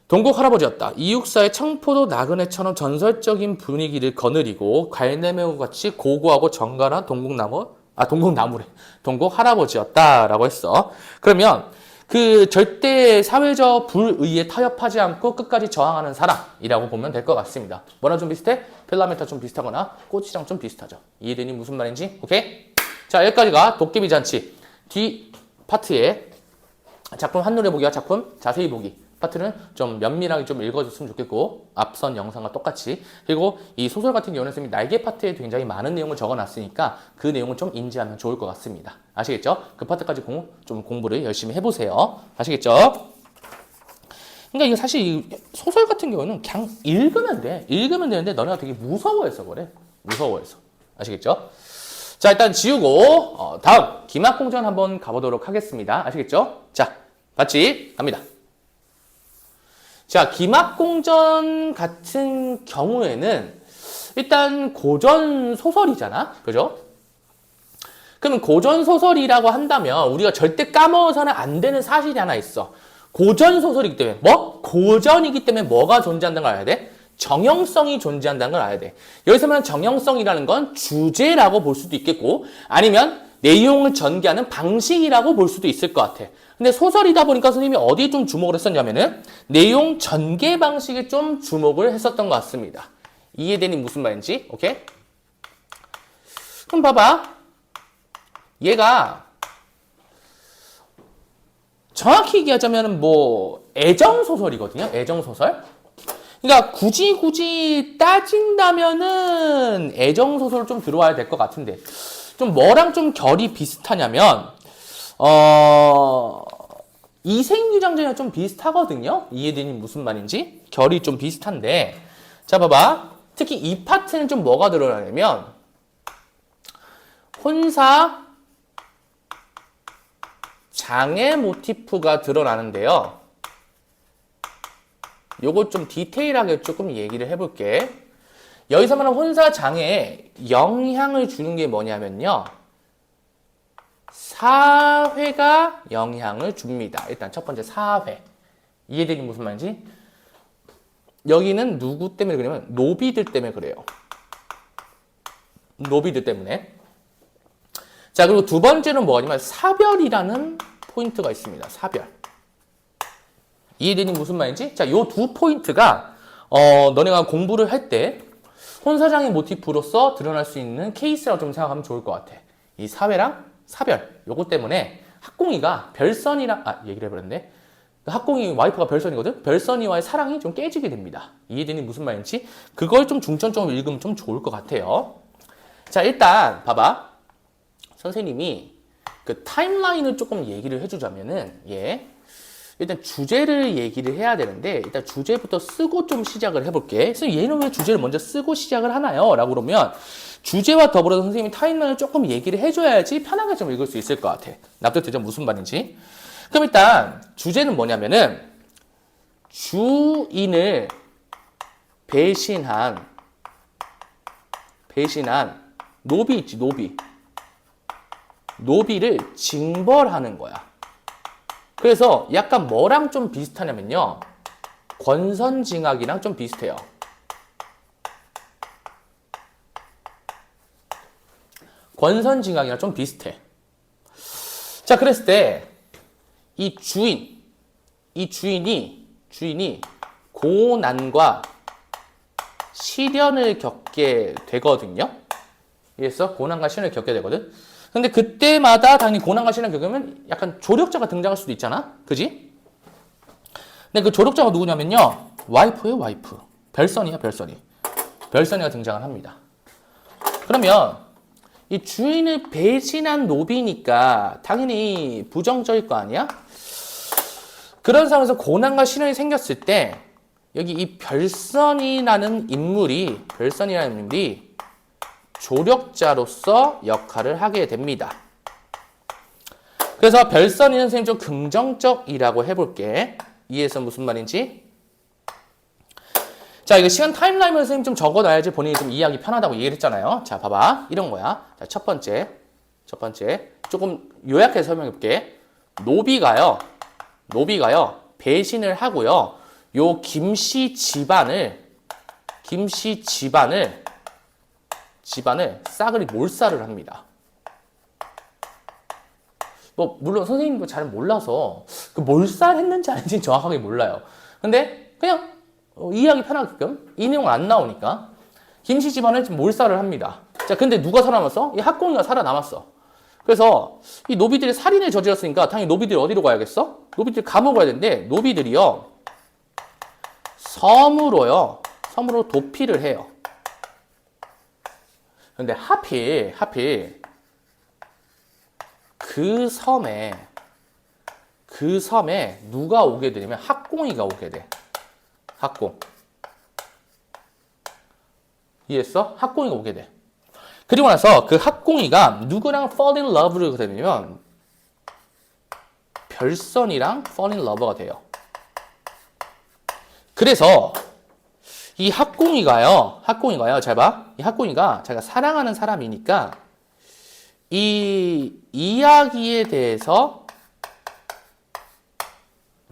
Speaker 1: 동국 할아버지였다. 이육사의 청포도 나그네처럼 전설적인 분위기를 거느리고 갈매매우 같이 고고하고 정갈한 동국나무래. 동국 할아버지였다라고 했어. 그러면 그 절대 사회적 불의에 타협하지 않고 끝까지 저항하는 사람이라고 보면 될 것 같습니다. 뭐랑 좀 비슷해? 필라멘트랑 좀 비슷하거나 꽃이랑 좀 비슷하죠. 이해되니 무슨 말인지? 오케이? 자, 여기까지가 도깨비 잔치. 뒤 파트에 작품 한눈에 보기와 작품 자세히 보기 파트는 좀 면밀하게 좀 읽어줬으면 좋겠고 앞선 영상과 똑같이. 그리고 이 소설 같은 경우는 선생님이 날개 파트에 굉장히 많은 내용을 적어놨으니까 그 내용을 좀 인지하면 좋을 것 같습니다. 아시겠죠? 그 파트까지 좀 공부를 열심히 해보세요. 아시겠죠? 그러니까 이게 사실 이 소설 같은 경우는 그냥 읽으면 돼. 읽으면 되는데 너네가 되게 무서워해서 그래. 무서워해서. 아시겠죠? 자, 일단 지우고 다음 기막공전 한번 가보도록 하겠습니다. 아시겠죠? 자, 같이 갑니다. 자, 기막공전 같은 경우에는 일단 고전 소설이잖아. 그죠? 그러면 고전 소설이라고 한다면 우리가 절대 까먹어서는 안 되는 사실이 하나 있어. 고전 소설이기 때문에 고전이기 때문에 뭐가 존재한다는 걸 알아야 돼? 정형성이 존재한다는 걸 알아야 돼. 여기서 말하는 정형성이라는 건 주제라고 볼 수도 있겠고 아니면 내용을 전개하는 방식이라고 볼 수도 있을 것 같아. 근데 소설이다 보니까 선생님이 어디에 좀 주목을 했었냐면은 내용 전개 방식에 좀 주목을 했었던 것 같습니다. 이해되니 무슨 말인지? 오케이? 그럼 봐봐. 얘가 정확히 얘기하자면 애정소설이거든요. 애정소설. 그러니까 굳이 따진다면은 애정소설 좀 들어와야 될 것 같은데 좀 뭐랑 좀 결이 비슷하냐면 이생유장전이랑 좀 비슷하거든요. 이해되니 무슨 말인지? 결이 좀 비슷한데 자 봐봐. 특히 이 파트는 좀 뭐가 드러나냐면 혼사 장애 모티프가 드러나는데요. 요거 좀 디테일하게 조금 얘기를 해볼게. 여기서 말하는 혼사 장애에 영향을 주는 게 뭐냐면요. 사회가 영향을 줍니다. 일단 첫 번째 사회. 이해되니 무슨 말인지? 여기는 누구 때문에 그러냐면 노비들 때문에 그래요. 노비들 때문에. 자, 그리고 두 번째는 뭐냐면 사별이라는 포인트가 있습니다. 사별. 이해되니 무슨 말인지? 자, 요 두 포인트가 너네가 공부를 할 때 혼사장애 모티프로서 드러날 수 있는 케이스라고 좀 생각하면 좋을 것 같아. 이 사회랑 사별 요거 때문에 학공이가 별선이랑 얘기를 해버렸네. 학공이 와이프가 별선이거든. 별선이와의 사랑이 좀 깨지게 됩니다. 이해되니 무슨 말인지 그걸 좀 중점적으로 읽으면 좀 좋을 것 같아요. 자, 일단 봐봐. 선생님이 그 타임라인을 조금 얘기를 해주자면은 일단 주제를 얘기를 해야 되는데 일단 주제부터 쓰고 좀 시작을 해볼게. 그래서 얘는 왜 주제를 먼저 쓰고 시작을 하나요? 라고 그러면 주제와 더불어서 선생님이 타임라인을 조금 얘기를 해줘야지 편하게 좀 읽을 수 있을 것 같아. 납득되죠? 무슨 말인지. 그럼 일단 주제는 뭐냐면은 주인을 배신한 노비 있지, 노비를 징벌하는 거야. 그래서 약간 뭐랑 좀 비슷하냐면요. 권선징악이랑 좀 비슷해요. 권선징악이랑 좀 비슷해. 자, 그랬을 때 이 주인이 고난과 시련을 겪게 되거든요. 이해했어? 고난과 시련을 겪게 되거든. 근데 그때마다 당연히 고난과 시련을 겪으면 약간 조력자가 등장할 수도 있잖아. 그지? 근데 그 조력자가 누구냐면요. 와이프예요, 와이프. 별선이야, 별선이가 등장을 합니다. 그러면 이 주인을 배신한 노비니까 당연히 부정적일 거 아니야? 그런 상황에서 고난과 시련이 생겼을 때 여기 이 별선이라는 인물이 조력자로서 역할을 하게 됩니다. 그래서 별선이는 선생님 좀 긍정적이라고 해볼게. 이해해서 무슨 말인지? 자, 이거 시간 타임라인을 선생님 좀 적어놔야지 본인이 좀 이해하기 편하다고 얘기를 했잖아요. 자, 봐봐. 이런 거야. 자, 첫 번째. 조금 요약해서 설명해볼게. 노비가요. 배신을 하고요. 요 김씨 집안을 싸그리 몰살을 합니다. 뭐 물론 선생님도 잘 몰라서 그 몰살했는지 아닌지 정확하게 몰라요. 근데 그냥 이해하기 편하게끔 이 내용은 안 나오니까 김씨 집안을 몰살을 합니다. 자, 근데 누가 살아남았어? 이 학공이가 살아남았어. 그래서 이 노비들이 살인을 저질렀으니까 당연히 노비들이 어디로 가야겠어? 노비들이 감옥 가야 되는데 노비들이요 섬으로 도피를 해요. 근데 하필 그 섬에 누가 오게 되냐면 학공이가 오게 돼. 학공. 이해했어? 학공이가 오게 돼. 그리고 나서 그 학공이가 누구랑 fall in love를 되냐면 별선이랑 fall in love가 돼요. 그래서 이 학공이가요, 잘 봐. 이 학공이가 자기가 사랑하는 사람이니까 이 이야기에 대해서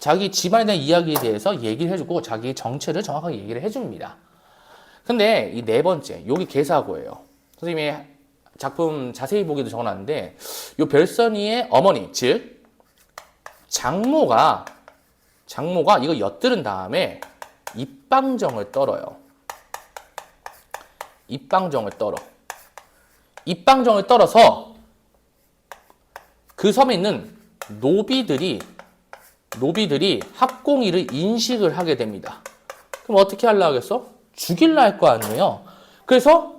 Speaker 1: 자기 집안에 대한 이야기에 대해서 얘기를 해주고 자기 정체를 정확하게 얘기를 해줍니다. 근데 이 네 번째, 여기 개사고예요. 선생님이 작품 자세히 보기도 적어놨는데 이 별선이의 어머니, 즉 장모가 이거 엿들은 다음에 입방정을 떨어요. 입방정을 떨어서 그 섬에 있는 노비들이 학공이를 인식을 하게 됩니다. 그럼 어떻게 하려고 하겠어? 죽일라 할 거 아니에요. 그래서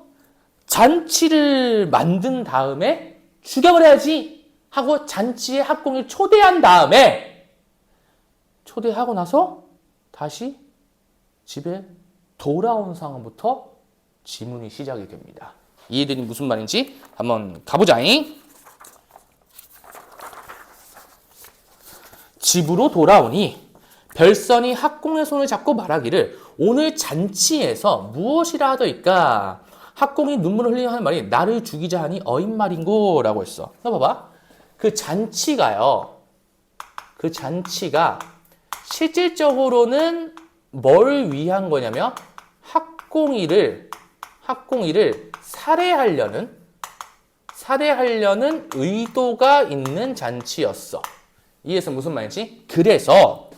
Speaker 1: 잔치를 만든 다음에 죽여버려야지 하고 잔치에 학공을 초대하고 나서 다시 집에 돌아온 상황부터 지문이 시작이 됩니다. 이해되니 무슨 말인지 한번 가보자잉. 집으로 돌아오니 별선이 학공의 손을 잡고 말하기를 오늘 잔치에서 무엇이라 하더이까? 학공이 눈물을 흘리며 하는 말이 나를 죽이자 하니 어인 말인고 라고 했어. 봐봐. 그 잔치가 실질적으로는 뭘 위한 거냐면 학공이를 살해하려는 의도가 있는 잔치였어. 이해해서 무슨 말인지? 그래서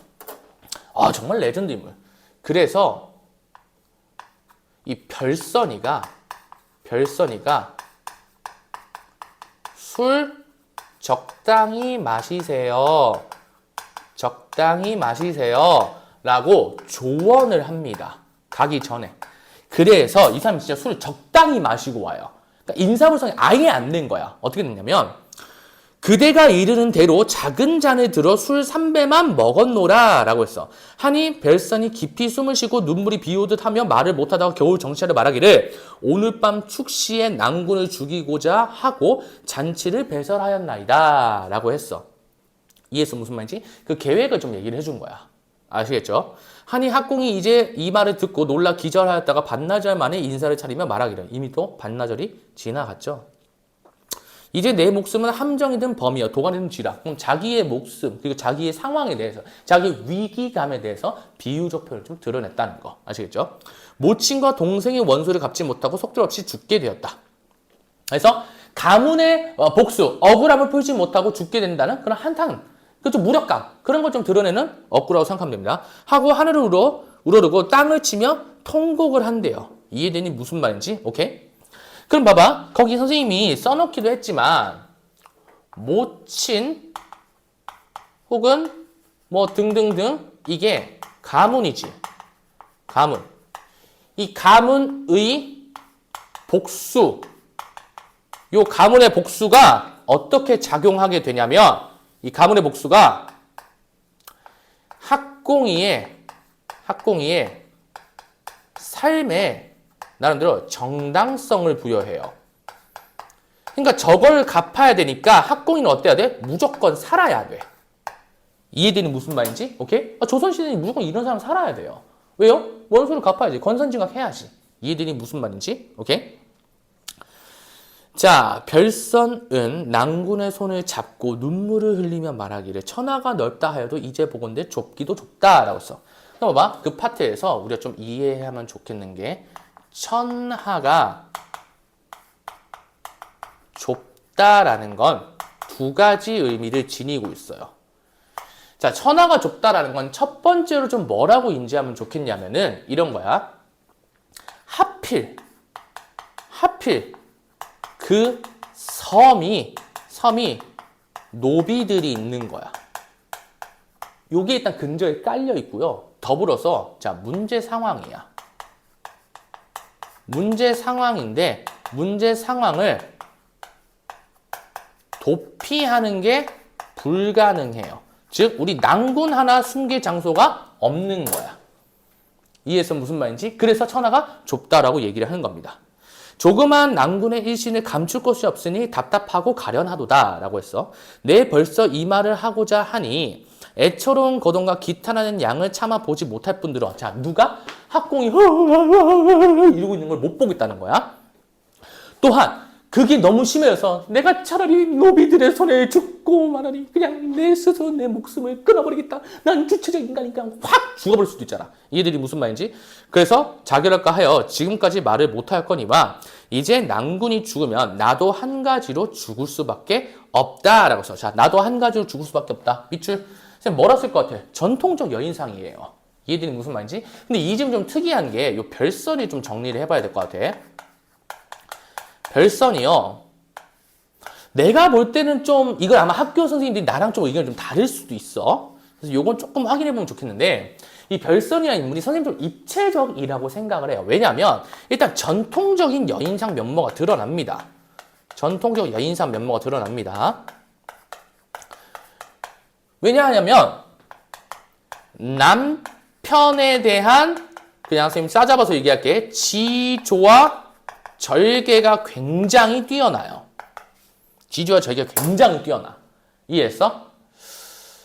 Speaker 1: 정말 레전드 인물. 그래서 이 별선이가 술 적당히 마시세요. 적당히 마시세요. 라고 조언을 합니다. 가기 전에. 그래서 이 사람이 진짜 술을 적당히 마시고 와요. 그러니까 인사불성이 아예 안 된 거야. 어떻게 됐냐면 그대가 이르는 대로 작은 잔에 들어 술 3배만 먹었노라 라고 했어. 하니 별선이 깊이 숨을 쉬고 눈물이 비오듯 하며 말을 못하다가 겨우 정신차려 말하기를 오늘 밤 축시에 낭군을 죽이고자 하고 잔치를 배설하였나이다 라고 했어. 이해했어? 무슨 말인지? 그 계획을 좀 얘기를 해준 거야. 아시겠죠? 하니 학공이 이제 이 말을 듣고 놀라 기절하였다가 반나절 만에 인사를 차리며 말하기를 이미 또 반나절이 지나갔죠. 이제 내 목숨은 함정이든 범이여 도관이든 쥐라. 그럼 자기의 목숨 그리고 자기의 상황에 대해서 자기 위기감에 대해서 비유적 표현을 좀 드러냈다는 거 아시겠죠? 모친과 동생의 원수를 갚지 못하고 속절없이 죽게 되었다. 그래서 가문의 복수, 억울함을 풀지 못하고 죽게 된다는 그런 한탄, 그좀 무력감 그런 걸 좀 드러내는 억구라고 생각하면 됩니다. 하고 하늘을 우러르고 땅을 치며 통곡을 한대요. 이해되니 무슨 말인지? 오케이? 그럼 봐봐. 거기 선생님이 써놓기도 했지만 모친 혹은 뭐 등등등 이게 가문이지. 가문. 이 가문의 복수. 요 가문의 복수가 어떻게 작용하게 되냐면 이 가문의 복수가 학공이의 삶에 나름대로 정당성을 부여해요. 그러니까 저걸 갚아야 되니까 학공이는 어때야 돼? 무조건 살아야 돼. 이해되는 무슨 말인지? 오케이? 조선시대는 무조건 이런 사람 살아야 돼요. 왜요? 원수를 갚아야지. 권선징악 해야지. 이해되니 무슨 말인지? 오케이? 자, 별선은 낭군의 손을 잡고 눈물을 흘리며 말하기를 천하가 넓다 하여도 이제 보건대 좁기도 좁다라고 써. 그럼 봐봐. 그 파트에서 우리가 좀 이해하면 좋겠는 게 천하가 좁다라는 건 두 가지 의미를 지니고 있어요. 자, 천하가 좁다라는 건 첫 번째로 좀 뭐라고 인지하면 좋겠냐면은 이런 거야. 하필 그 섬이 노비들이 있는 거야. 요게 일단 근저에 깔려 있고요. 더불어서 자, 문제 상황이야. 문제 상황인데 문제 상황을 도피하는 게 불가능해요. 즉 우리 낭군 하나 숨길 장소가 없는 거야. 이해해서 무슨 말인지? 그래서 천하가 좁다라고 얘기를 하는 겁니다. 조그만 낭군의 일신을 감출 곳이 없으니 답답하고 가련하도다 라고 했어. 내 벌써 이 말을 하고자 하니 애처로운 거동과 기탄하는 양을 참아 보지 못할 뿐들어. 자, 누가? 학공이 이러고 있는 걸 못 보겠다는 거야. 또한 그게 너무 심해서 내가 차라리 노비들의 손에 죽고 말하니 그냥 내 스스로 내 목숨을 끊어버리겠다. 난 주체적 인간이니까 확 죽어버릴 수도 있잖아. 이들이 무슨 말인지. 그래서 자결할까 하여 지금까지 말을 못하였거니와 이제 낭군이 죽으면 나도 한 가지로 죽을 수밖에 없다라고 써. 자, 나도 한 가지로 죽을 수밖에 없다. 밑줄. 선생님 뭐라 쓸 것 같아? 전통적 여인상이에요. 이해되는 무슨 말인지? 근데 이 점 좀 특이한 게 요 별선이 좀 정리를 해봐야 될 것 같아. 별선이요. 내가 볼 때는 좀 이걸 아마 학교 선생님들이 나랑 좀 의견이 좀 다를 수도 있어. 그래서 요건 조금 확인해 보면 좋겠는데 이 별선이라는 인물이 선생님들 입체적이라고 생각을 해요. 왜냐하면 일단 전통적인 여인상 면모가 드러납니다. 전통적 여인상 면모가 드러납니다. 왜냐하면 남편에 대한 그냥 선생님 싸잡아서 얘기할게. 지조와 절개가 굉장히 뛰어나요. 지조와 절개가 굉장히 뛰어나. 이해했어?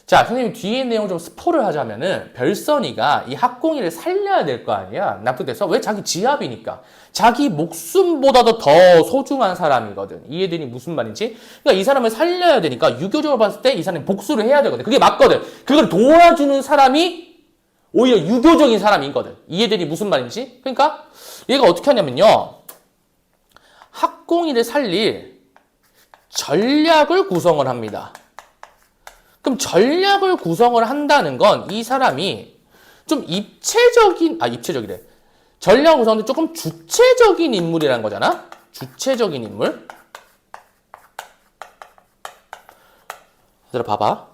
Speaker 1: 자, 선생님 뒤에 내용 좀 스포를 하자면은 별선이가 이 학공이를 살려야 될 거 아니야. 납득돼서. 왜? 자기 지압이니까. 자기 목숨보다도 더 소중한 사람이거든. 이해되니 무슨 말인지? 그러니까 이 사람을 살려야 되니까 유교적으로 봤을 때 이 사람이 복수를 해야 되거든. 그게 맞거든. 그걸 도와주는 사람이 오히려 유교적인 사람이거든. 이해되니 무슨 말인지? 그러니까 얘가 어떻게 하냐면요. 학공이를 살릴 전략을 구성을 합니다. 그럼 전략을 구성을 한다는 건 이 사람이 좀 입체적이래. 전략 구성은 조금 주체적인 인물이라는 거잖아. 주체적인 인물. 얘들아 봐봐.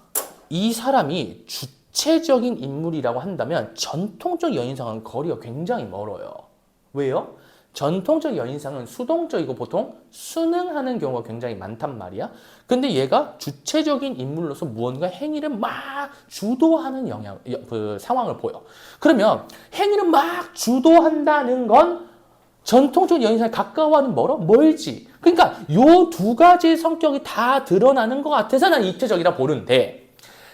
Speaker 1: 이 사람이 주체적인 인물이라고 한다면 전통적 여인상은 거리가 굉장히 멀어요. 왜요? 전통적 여인상은 수동적이고 보통 순응하는 경우가 굉장히 많단 말이야. 근데 얘가 주체적인 인물로서 무언가 행위를 막 주도하는 상황을 보여. 그러면 행위를 막 주도한다는 건 전통적 여인상에 가까워하는 멀지. 그러니까 요 두 가지 성격이 다 드러나는 것 같아서 난 입체적이라 보는데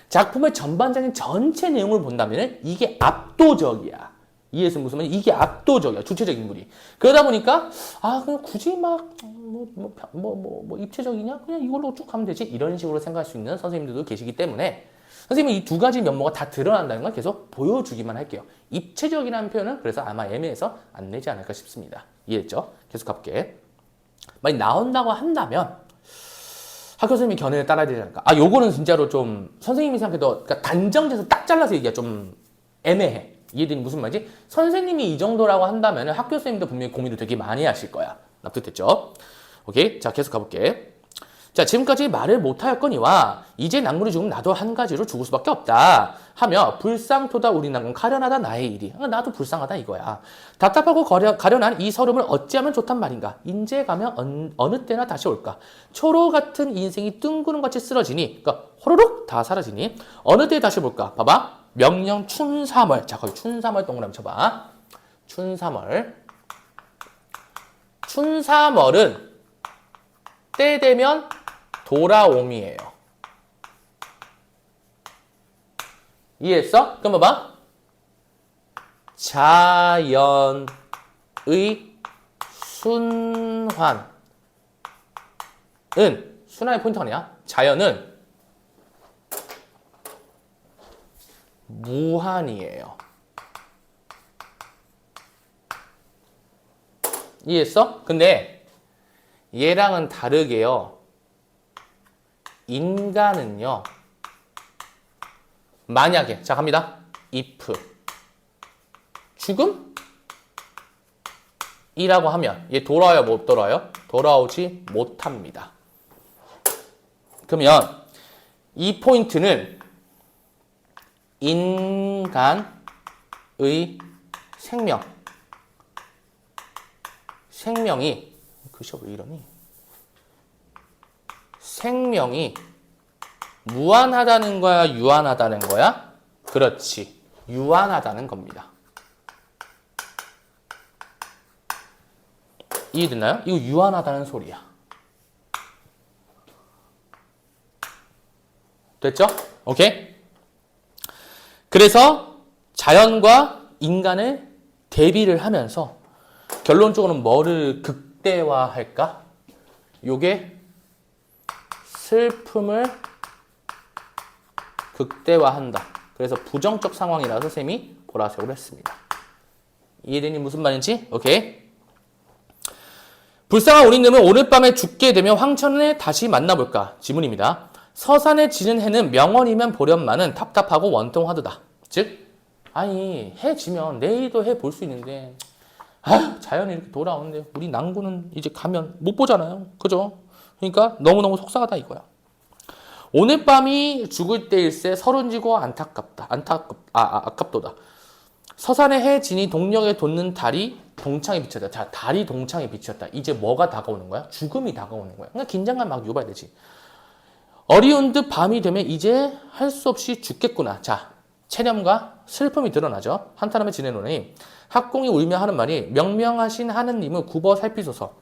Speaker 1: 작품의 전반적인 전체 내용을 본다면 이게 압도적이야. 이해해서 무슨 말이야? 이게 압도적이야. 주체적 인물이. 그러다 보니까 그냥 굳이 막 입체적이냐? 그냥 이걸로 쭉 가면 되지. 이런 식으로 생각할 수 있는 선생님들도 계시기 때문에 선생님은 이 두 가지 면모가 다 드러난다는 걸 계속 보여주기만 할게요. 입체적이라는 표현은 그래서 아마 애매해서 안 내지 않을까 싶습니다. 이해했죠? 계속 가볼게. 만약 나온다고 한다면 학교 선생님이 견해를 따라야 되지 않을까? 요거는 진짜로 좀 선생님이 생각해도 그러니까 단정지어서 딱 잘라서 얘기가 좀 애매해. 이해되니 무슨 말이지? 선생님이 이 정도라고 한다면 학교 선생님도 분명히 고민을 되게 많이 하실 거야. 납득됐죠? 오케이? 자, 계속 가볼게. 자, 지금까지 말을 못하였거니와 이제 낭군이 죽으면 나도 한 가지로 죽을 수밖에 없다 하며 불쌍토다 우리 낭군 가련하다 나의 일이. 나도 불쌍하다 이거야. 답답하고 가련한 이 서름을 어찌하면 좋단 말인가. 인제 가면 어느 때나 다시 올까. 초로 같은 인생이 뜬구름같이 쓰러지니 그러니까 호로록 다 사라지니 어느 때에 다시 볼까. 봐봐. 명령 춘삼월. 자, 거기 춘삼월 동그라미 쳐봐. 춘삼월. 춘삼월은 때 되면 돌아옴이에요. 이해했어? 그럼 봐봐. 자연의 순환은 순환의 포인트가 아니야. 자연은 무한이에요. 이해했어? 근데 얘랑은 다르게요. 인간은요. 만약에 자 갑니다. if 죽음? 이라고 하면 얘 돌아와요? 못 돌아와요? 돌아오지 못합니다. 그러면 이 포인트는 인간의 생명이 글씨가 왜 이러니? 생명이 무한하다는 거야? 유한하다는 거야? 그렇지. 유한하다는 겁니다. 이해됐나요? 이거 유한하다는 소리야. 됐죠? 오케이? 그래서 자연과 인간을 대비를 하면서 결론적으로는 뭐를 극대화할까? 요게 슬픔을 극대화한다. 그래서 부정적 상황이라서 선생님이 보라색으로 했습니다. 이해되니 무슨 말인지? 오케이. 불쌍한 우리 놈은 오늘 밤에 죽게 되면 황천에 다시 만나볼까? 지문입니다. 서산에 지는 해는 명월이면 보련만은 답답하고 원통하도다. 즉, 아니 해 지면 내일도 해 볼 수 있는데 자연이 이렇게 돌아오는데 우리 낭구는 이제 가면 못 보잖아요. 그죠? 그러니까 너무너무 속상하다 이거야. 오늘 밤이 죽을 때일세 서른지고 아깝도다. 서산의 해 진이 동력에 돋는 달이 동창에 비쳤다. 자, 달이 동창에 비쳤다. 이제 뭐가 다가오는 거야? 죽음이 다가오는 거야. 그러니까 긴장감 막 유발되지. 어리운 듯 밤이 되면 이제 할 수 없이 죽겠구나. 자, 체념과 슬픔이 드러나죠. 한탄하며 지내노니 학공이 울며 하는 말이 명명하신 하느님을 굽어 살피소서.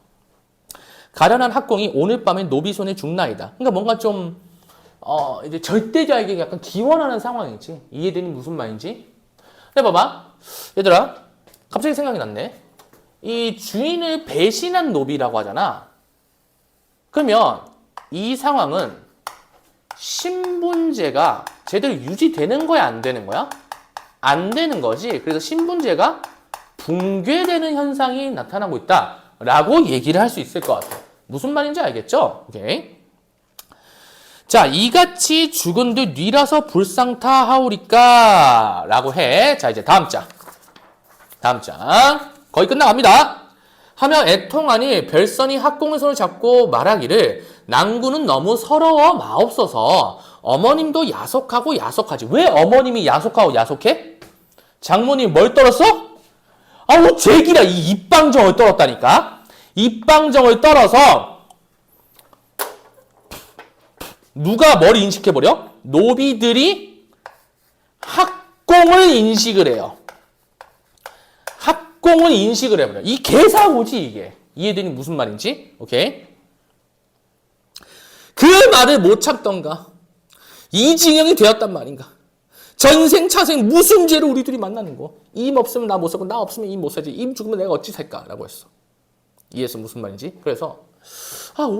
Speaker 1: 가련한 학공이 오늘 밤에 노비손에 죽나이다. 그러니까 뭔가 좀 이제 절대자에게 약간 기원하는 상황이지. 이해되니 무슨 말인지? 근데 봐봐. 얘들아, 갑자기 생각이 났네. 이 주인을 배신한 노비라고 하잖아. 그러면 이 상황은 신분제가 제대로 유지되는 거야, 안 되는 거야? 안 되는 거지. 그래서 신분제가 붕괴되는 현상이 나타나고 있다라고 얘기를 할 수 있을 것 같아. 무슨 말인지 알겠죠? 오케이. 자, 이같이 죽은들 뉘라서 불상타 하오리까 라고 해. 자, 이제 다음 장. 거의 끝나갑니다. 하며 애통하니 별선이 학공의 손을 잡고 말하기를 낭구는 너무 서러워 마옵소서. 어머님도 야속하고 야속하지. 왜 어머님이 야속하고 야속해? 장모님 뭘 떨었어? 아우 제기라 이 입방정을 떨었다니까. 입방정을 떨어서 누가 뭘 인식해버려? 노비들이 학공을 인식을 해요. 학공을 인식을 해버려. 이 개사고지 이게. 이해되니 무슨 말인지? 오케이. 그 말을 못 참던가. 이징역이 되었단 말인가. 전생 차생 무슨 죄로 우리 둘이 만나는 거. 임 없으면 나 못 살고 나 없으면 임 못 살지. 임 죽으면 내가 어찌 살까라고 했어. 이해했어 무슨 말인지? 그래서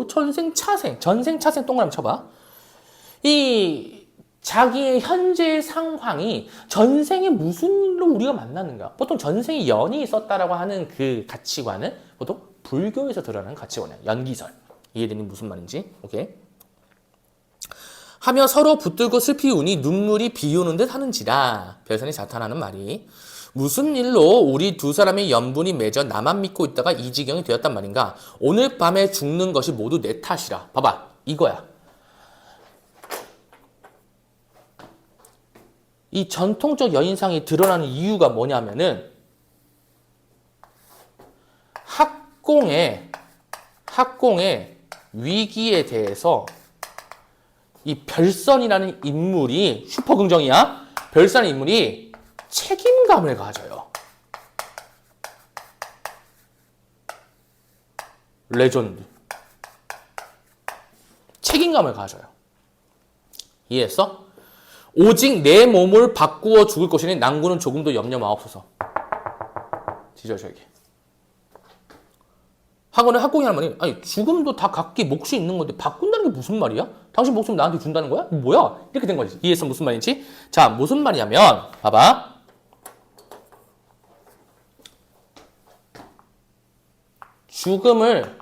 Speaker 1: 전생 차생 동그라미 쳐봐. 이 자기의 현재 상황이 전생에 무슨 일로 우리가 만나는가. 보통 전생에 연이 있었다라고 하는 그 가치관은 보통 불교에서 드러나는 가치관이야. 연기설. 이해되니 무슨 말인지? 오케이. 하며 서로 붙들고 슬피 우니 눈물이 비오는 듯 하는지라. 별선이 자탄하는 말이 무슨 일로 우리 두 사람의 연분이 맺어 나만 믿고 있다가 이 지경이 되었단 말인가. 오늘 밤에 죽는 것이 모두 내 탓이라. 봐봐 이거야. 이 전통적 여인상이 드러나는 이유가 뭐냐면은 학공의 위기에 대해서 이 별선이라는 인물이 슈퍼긍정이야. 별선의 인물이 책임감을 가져요. 레전드. 책임감을 가져요. 이해했어? 오직 내 몸을 바꾸어 죽을 것이니 낭군은 조금도 염려 마옵소서. 지저저에게. 학원의 학공이라는 말이 아니 죽음도 다 각기 몫이 있는 건데 바꾼다는 게 무슨 말이야? 당신 목숨 나한테 준다는 거야? 뭐야? 이렇게 된 거지. 이해했어? 무슨 말인지? 자, 무슨 말이냐면 봐봐. 죽음을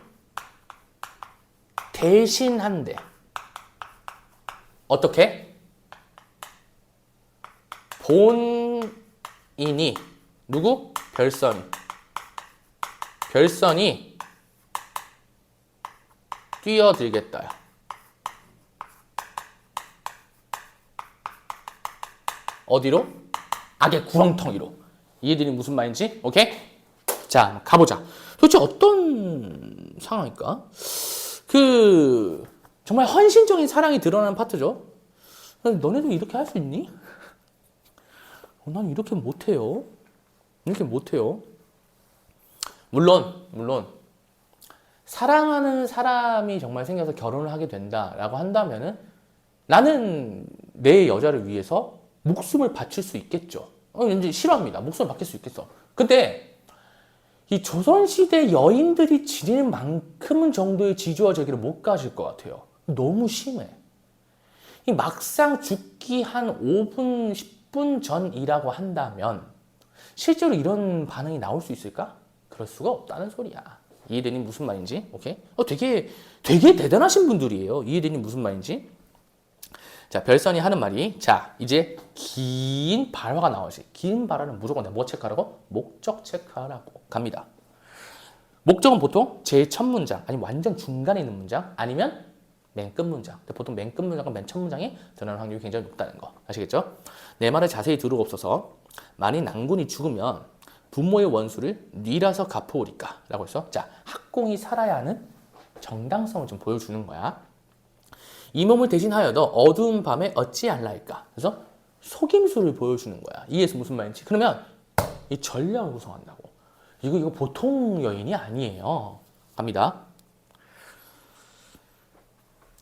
Speaker 1: 대신한대. 어떻게? 본인이 누구? 별선이 뛰어들겠다. 어디로? 악의 구렁텅이로. 이해되니 무슨 말인지? 오케이? 자, 가보자. 도대체 어떤 상황일까? 정말 헌신적인 사랑이 드러나는 파트죠. 너네도 이렇게 할 수 있니? 난 이렇게 못해요. 이렇게 못해요. 물론 사랑하는 사람이 정말 생겨서 결혼을 하게 된다라고 한다면은 나는 내 여자를 위해서 목숨을 바칠 수 있겠죠. 왠지 싫어합니다. 목숨을 바칠 수 있겠어. 근데 이 조선시대 여인들이 지니는 만큼 정도의 지주와 재기를 못 가질 것 같아요. 너무 심해. 이 막상 죽기 한 5분, 10분 전이라고 한다면 실제로 이런 반응이 나올 수 있을까? 그럴 수가 없다는 소리야. 이해되니 무슨 말인지? 오케이? 되게 대단하신 분들이에요. 이해되니 무슨 말인지? 자, 별선이 하는 말이 자, 이제 긴 발화가 나오지. 긴 발화는 무조건 뭐 체크하라고? 목적 체크하라고 갑니다. 목적은 보통 제일 첫 문장, 아니면 완전 중간에 있는 문장, 아니면 맨 끝 문장. 보통 맨 끝 문장과 맨 첫 문장이 드러나는 확률이 굉장히 높다는 거. 아시겠죠? 내 말을 자세히 들으옵소서. 만일 낭군이 죽으면 부모의 원수를 뉘라서 갚아오리까? 라고 해서 자, 학공이 살아야 하는 정당성을 좀 보여주는 거야. 이 몸을 대신하여도 어두운 밤에 어찌할라일까? 그래서 속임수를 보여주는 거야. 이해해서 무슨 말인지? 그러면 이 전략을 구성한다고. 이거 보통 여인이 아니에요. 갑니다.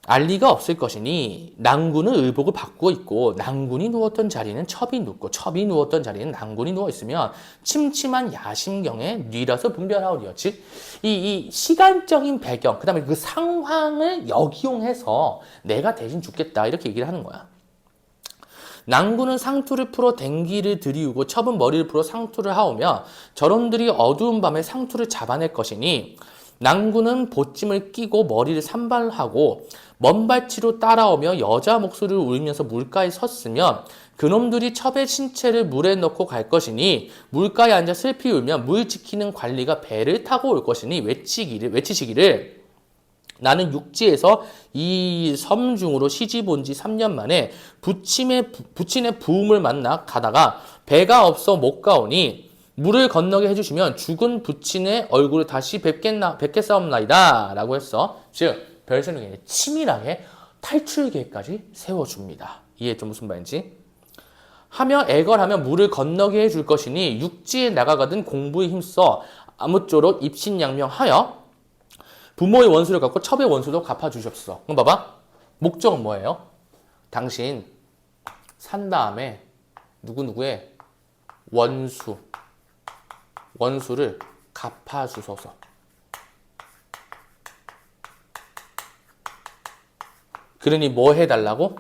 Speaker 1: 알 리가 없을 것이니 낭군은 의복을 바꾸어 있고 낭군이 누웠던 자리는 첩이 눕고 첩이 누웠던 자리는 낭군이 누워 있으면 침침한 야심경에 뉘라서 분별하오리여. 즉 이 시간적인 배경, 그 다음에 그 상황을 역이용해서 내가 대신 죽겠다 이렇게 얘기를 하는 거야. 낭군은 상투를 풀어 댕기를 들이우고 첩은 머리를 풀어 상투를 하오며 저놈들이 어두운 밤에 상투를 잡아낼 것이니 낭군은 보찜을 끼고 머리를 산발하고 먼발치로 따라오며 여자 목소리를 울리면서 물가에 섰으면 그놈들이 첩의 신체를 물에 넣고 갈 것이니 물가에 앉아 슬피 울며 물 지키는 관리가 배를 타고 올 것이니 외치시기를 나는 육지에서 이 섬중으로 시집 온 지 3년 만에 부친의 부음을 만나 가다가 배가 없어 못 가오니 물을 건너게 해주시면 죽은 부친의 얼굴을 다시 뵙겠사옵나이다 라고 했어. 즉 별선에게 치밀하게 탈출 계획까지 세워줍니다. 이해했죠? 무슨 말인지? 하며 애걸하며 물을 건너게 해줄 것이니 육지에 나가거든 공부에 힘써 아무쪼록 입신양명하여 부모의 원수를 갚고 첩의 원수도 갚아주셨어. 그럼 봐봐. 목적은 뭐예요? 당신 산 다음에 누구누구의 원수를 갚아주소서. 그러니 뭐 해달라고?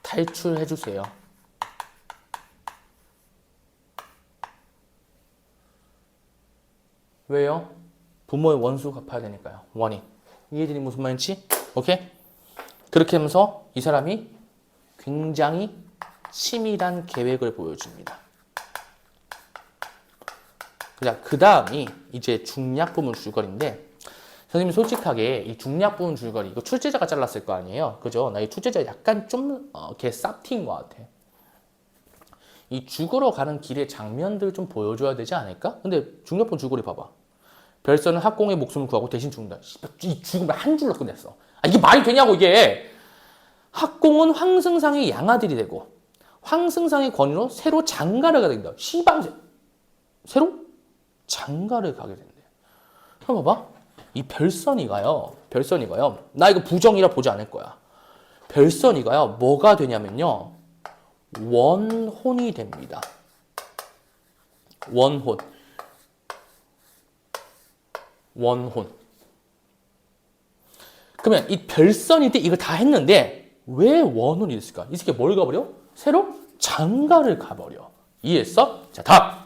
Speaker 1: 탈출해주세요. 왜요? 부모의 원수 갚아야 되니까요. 원인. 이해되니 무슨 말인지? 오케이? 그렇게 하면서 이 사람이 굉장히 치밀한 계획을 보여줍니다. 자, 그 다음이 이제 중략 부분 줄거리인데, 선생님이 솔직하게 이 중략 부분 줄거리, 이거 출제자가 잘랐을 거 아니에요? 그죠? 나 이 출제자 약간 좀, 걔 쌉티인 것 같아. 이 죽으러 가는 길의 장면들 좀 보여줘야 되지 않을까? 근데 중략 부분 줄거리 봐봐. 별선은 학공의 목숨을 구하고 대신 죽는다. 이 죽음을 한 줄로 끝냈어. 아, 이게 말이 되냐고, 이게. 학공은 황승상의 양아들이 되고, 황승상의 권위로 새로 장가를 가게 된다. 시방세. 새로 장가를 가게 된대. 그럼 봐봐. 이 별선이가요. 나 이거 부정이라 보지 않을 거야. 별선이가요. 뭐가 되냐면요. 원혼이 됩니다. 원혼. 그러면 이 별선이 때 이걸 다 했는데 왜 원혼이 됐을까? 이 새끼 뭘 가버려? 새로 장가를 가버려. 이해했어? 자, 다음.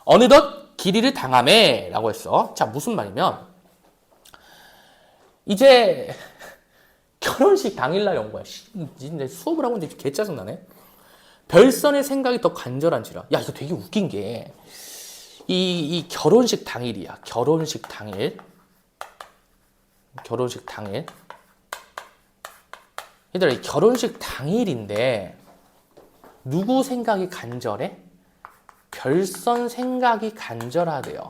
Speaker 1: 어느덧 기리를 당함에 라고 했어. 자, 무슨 말이면 이제 결혼식 당일날 온 거야. 이제 수업을 하고 있는데 개 짜증나네. 별선의 생각이 더 간절한지라. 야, 이거 되게 웃긴 게 이 결혼식 당일이야. 결혼식 당일. 얘들아, 이 결혼식 당일인데 누구 생각이 간절해? 별선 생각이 간절하대요.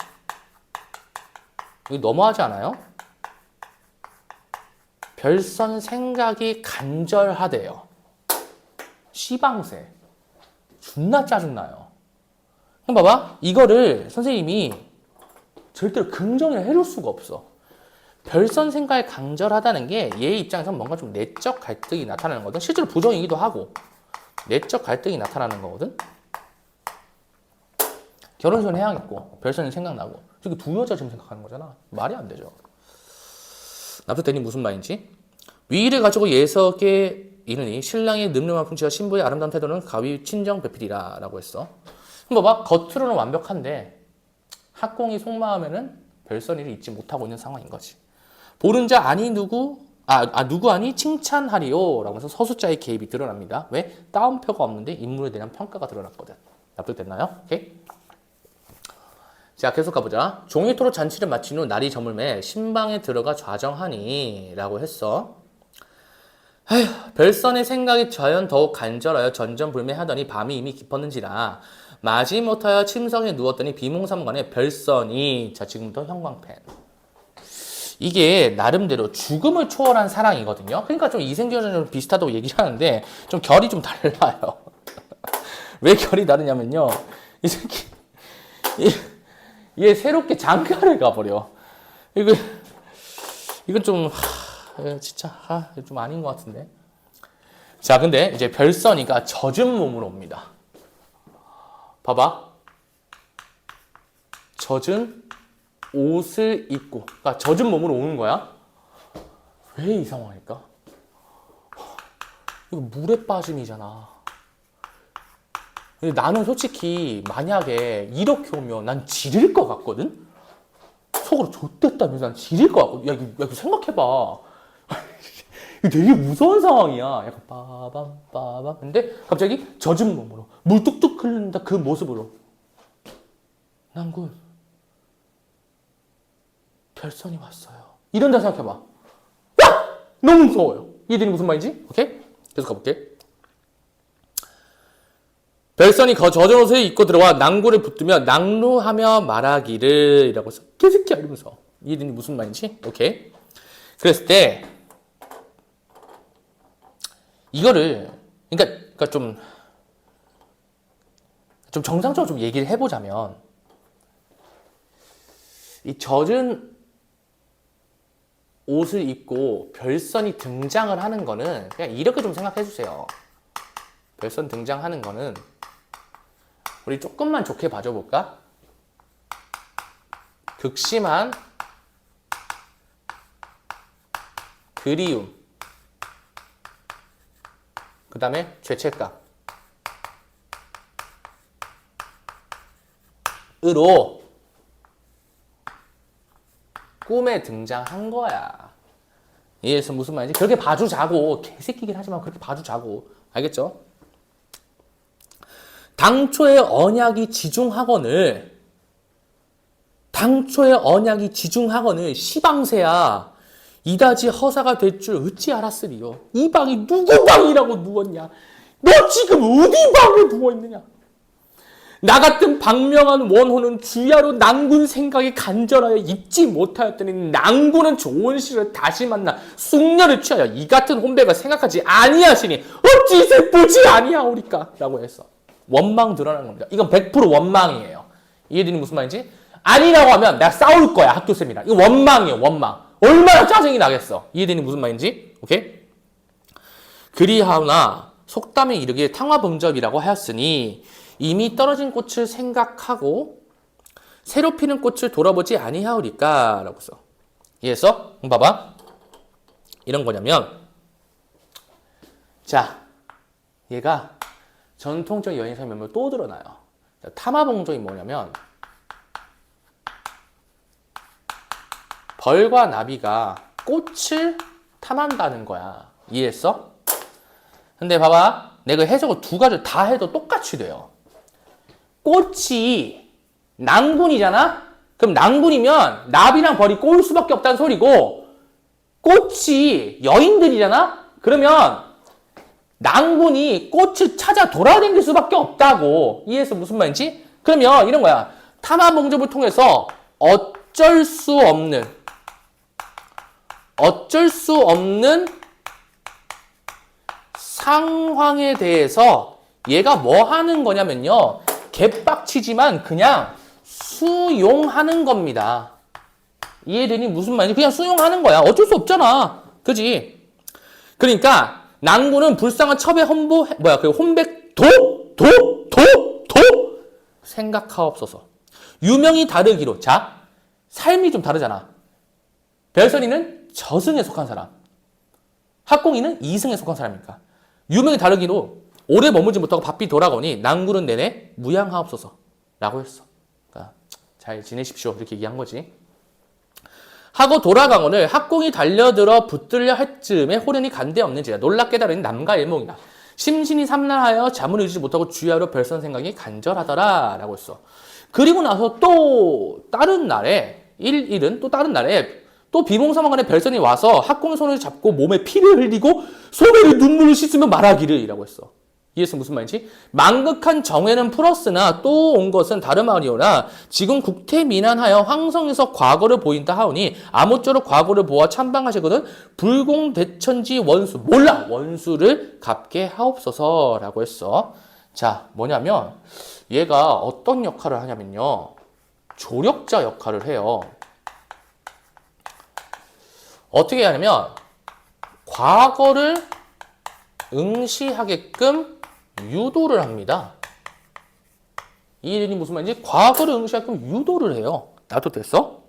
Speaker 1: 이거 너무하지 않아요? 별선 생각이 간절하대요. 시방세. 존나 짜증나요. 그럼 봐봐. 이거를 선생님이 절대로 긍정이라 해줄 수가 없어. 별선 생각이 간절하다는 게 얘 입장에서는 뭔가 좀 내적 갈등이 나타나는 거거든. 실제로 부정이기도 하고 내적 갈등이 나타나는 거거든. 결혼식은 해야겠고 별선이 생각나고 저기 두 여자 지금 생각하는 거잖아. 말이 안 되죠. 납득되니 무슨 말인지? 위의를 가지고 예석에 이르니 신랑의 늠름한 풍치와 신부의 아름다운 태도는 가위 친정 배필이라 라고 했어. 그럼 봐봐. 겉으로는 완벽한데 학공이 속마음에는 별선이를 잊지 못하고 있는 상황인 거지. 보는 자 아니 누구 아니 칭찬하리요 라고 해서 서술자의 개입이 드러납니다. 왜? 따옴표가 없는데 인물에 대한 평가가 드러났거든. 납득됐나요? 오케이? 자, 계속 가보자. 종이토로 잔치를 마친 후 날이 저물매 신방에 들어가 좌정하니 라고 했어. 에휴, 별선의 생각이 과연 더욱 간절하여 전전불매하더니 밤이 이미 깊었는지라 마지못하여 침성에 누웠더니 비몽사몽간에 별선이 자 지금부터 형광펜. 이게 나름대로 죽음을 초월한 사랑이거든요. 그러니까 좀 이생겨랑 좀 비슷하다고 얘기를 하는데 좀 결이 좀 달라요. 왜 결이 다르냐면요. 이 새끼 얘 새롭게 장가를 가버려. 이건 좀 진짜 좀 아닌 것 같은데. 자, 근데 이제 별선이가 젖은 몸으로 옵니다. 봐봐. 젖은 옷을 입고, 그러니까 젖은 몸으로 오는 거야. 왜 이 상황일까? 이거 물에 빠짐이잖아. 근데 나는 솔직히 만약에 이렇게 오면 난 지릴 것 같거든? 속으로 좆됐다면서 난 지릴 것 같거든. 야, 이거 생각해봐. 이거 되게 무서운 상황이야. 약간 빠밤. 근데 갑자기 젖은 몸으로 물 뚝뚝 흐른다 그 모습으로. 난군 별선이 왔어요. 이런다 생각해봐. 야! 너무 무서워요. 이해되니 무슨 말인지? 오케이? 계속 가볼게. 별선이 젖은 옷을 입고 들어와 낭구를 붙들며 낭루하며 말하기를 이라고 해서 개새끼야 이러면서. 이해되니 무슨 말인지? 오케이? 그랬을 때 이거를 그러니까 좀 정상적으로 좀 얘기를 해보자면 이 젖은 옷을 입고 별선이 등장을 하는 거는 그냥 이렇게 좀 생각해 주세요. 별선 등장하는 거는 우리 조금만 좋게 봐줘볼까? 극심한 그리움, 그 다음에 죄책감 으로 꿈에 등장한 거야. 이해해서 무슨 말인지? 그렇게 봐주자고. 개새끼긴 하지만 그렇게 봐주자고. 알겠죠? 당초의 언약이 지중하거늘 시방새야 이다지 허사가 될 줄 어찌 알았으리요. 이 방이 누구 방이라고 누웠냐? 너 지금 어디 방에 누워있느냐? 나 같은 박명한 원호는 주야로 낭군 생각이 간절하여 잊지 못하였더니 낭군은 좋은 시를 다시 만나 숙녀를 취하여 이 같은 혼배가 생각하지 아니하시니 어찌 슬프지 아니하오리까? 라고 했어. 원망 드러나는 겁니다. 이건 100% 원망이에요. 이해되니 무슨 말인지? 아니라고 하면 내가 싸울 거야, 학교쌤이랑. 이거 원망이에요, 원망. 얼마나 짜증이 나겠어. 이해되니 무슨 말인지? 오케이? 그리하오나 속담에 이르기에 탕화범접이라고 하였으니 이미 떨어진 꽃을 생각하고 새로 피는 꽃을 돌아보지 아니하오리까? 라고 써. 이해했어? 봐봐. 이런 거냐면 자, 얘가 전통적 여인상 면모를 또 드러나요. 탐화봉조이 뭐냐면 벌과 나비가 꽃을 탐한다는 거야. 이해했어? 근데 봐봐. 내가 해석을 두 가지 다 해도 똑같이 돼요. 꽃이 낭군이잖아? 그럼 낭군이면 나비랑 벌이 꼬일 수밖에 없다는 소리고 꽃이 여인들이잖아? 그러면 낭군이 꽃을 찾아 돌아다닐 수밖에 없다고. 이해해서 무슨 말인지? 그러면 이런 거야. 탐화봉접을 통해서 어쩔 수 없는 상황에 대해서 얘가 뭐 하는 거냐면요. 개빡치지만 그냥 수용하는 겁니다. 이해되니 무슨 말인지? 그냥 수용하는 거야. 어쩔 수 없잖아. 그지? 그러니까 낭군은 불쌍한 첩의 혼백 생각하옵소서. 유명이 다르기로. 자, 삶이 좀 다르잖아. 별선이는 저승에 속한 사람, 학공이는 이승에 속한 사람이니까. 유명이 다르기로 오래 머물지 못하고 바삐 돌아오니 낭군은 내내 무양하옵소서 라고 했어. 그러니까 잘 지내십시오 이렇게 얘기한 거지. 하고 돌아가거늘 학공이 달려들어 붙들려 할 즈음에 호련이 간데 없는지라 놀랍 깨달으니 남가 일몽이다. 심신이 삼란하여 잠을 이루지 못하고 주야로 별선 생각이 간절하더라 라고 했어. 그리고 나서 또 다른 날에 또 비몽사몽간에 별선이 와서 학공의 손을 잡고 몸에 피를 흘리고 소매를 눈물을 씻으며 말하기를 이라고 했어. 이해했어 무슨 말인지? 망극한 정회는 풀었으나 또 온 것은 다름 아니오나 지금 국태민안하여 황성에서 과거를 보인다 하오니 아무쪼록 과거를 보아 찬방하시거든 불공대천지 원수 몰라 원수를 갚게 하옵소서 라고 했어. 자 뭐냐면 얘가 어떤 역할을 하냐면요. 조력자 역할을 해요. 어떻게 하냐면 과거를 응시하게끔 유도를 합니다. 이 일이 무슨 말인지? 과거를 응시하게끔 유도를 해요. 나도 됐어?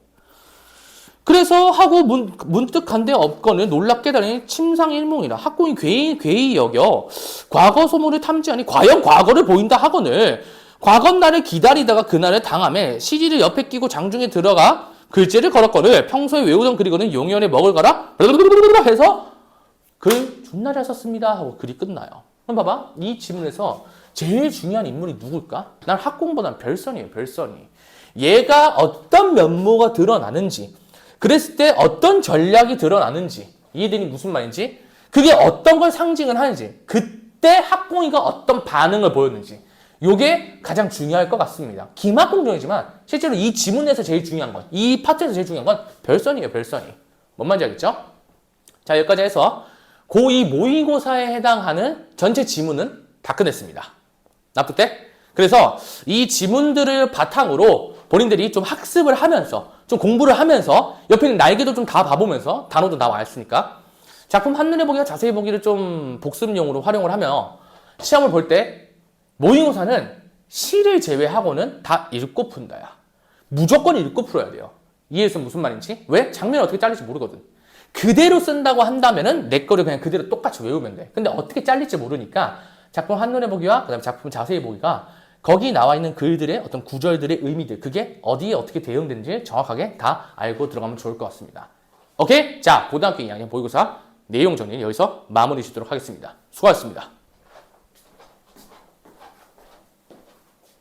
Speaker 1: 그래서 하고 문득 간데 없거늘 놀랍게 다르니 침상일몽이라 학공이 괴히 여겨 과거 소문을 탐지하니 과연 과거를 보인다 하거늘 과거 날을 기다리다가 그날을 당함에 시지를 옆에 끼고 장중에 들어가 글재를 걸었거늘 평소에 외우던 글이거든 용연에 먹을 가라 해서 글 존나 잘 썼습니다 하고 글이 끝나요. 그럼 봐봐 이 지문에서 제일 중요한 인물이 누굴까? 난 학공보단 별선이에요. 별선이. 얘가 어떤 면모가 드러나는지 그랬을 때 어떤 전략이 드러나는지, 이해되니 무슨 말인지, 그게 어떤 걸 상징을 하는지, 그때 학공이가 어떤 반응을 보였는지, 요게 가장 중요할 것 같습니다. 기막공정이지만 실제로 이 지문에서 제일 중요한 건, 이 파트에서 제일 중요한 건 별선이에요, 별선이. 뭔 말인지 알겠죠? 자, 여기까지 해서 고2 모의고사에 해당하는 전체 지문은 다 끝냈습니다. 납득돼? 그래서 이 지문들을 바탕으로 본인들이 좀 학습을 하면서, 좀 공부를 하면서, 옆에 있는 날개도 좀 다 봐보면서, 단어도 다 왔으니까, 작품 한눈에 보기와 자세히 보기를 좀 복습용으로 활용을 하며, 시험을 볼 때, 모의고사는 시를 제외하고는 다 읽고 푼다야. 무조건 읽고 풀어야 돼요. 이해해서 무슨 말인지? 왜? 장면이 어떻게 잘릴지 모르거든. 그대로 쓴다고 한다면은 내 거를 그냥 그대로 똑같이 외우면 돼. 근데 어떻게 잘릴지 모르니까 작품 한눈에 보기와 그다음에 작품 자세히 보기가 거기 나와 있는 글들의 어떤 구절들의 의미들, 그게 어디에 어떻게 대응되는지 정확하게 다 알고 들어가면 좋을 것 같습니다. 오케이? 자, 고등학교 2학년 모의고사 내용 정리는 여기서 마무리 짓도록 하겠습니다. 수고하셨습니다.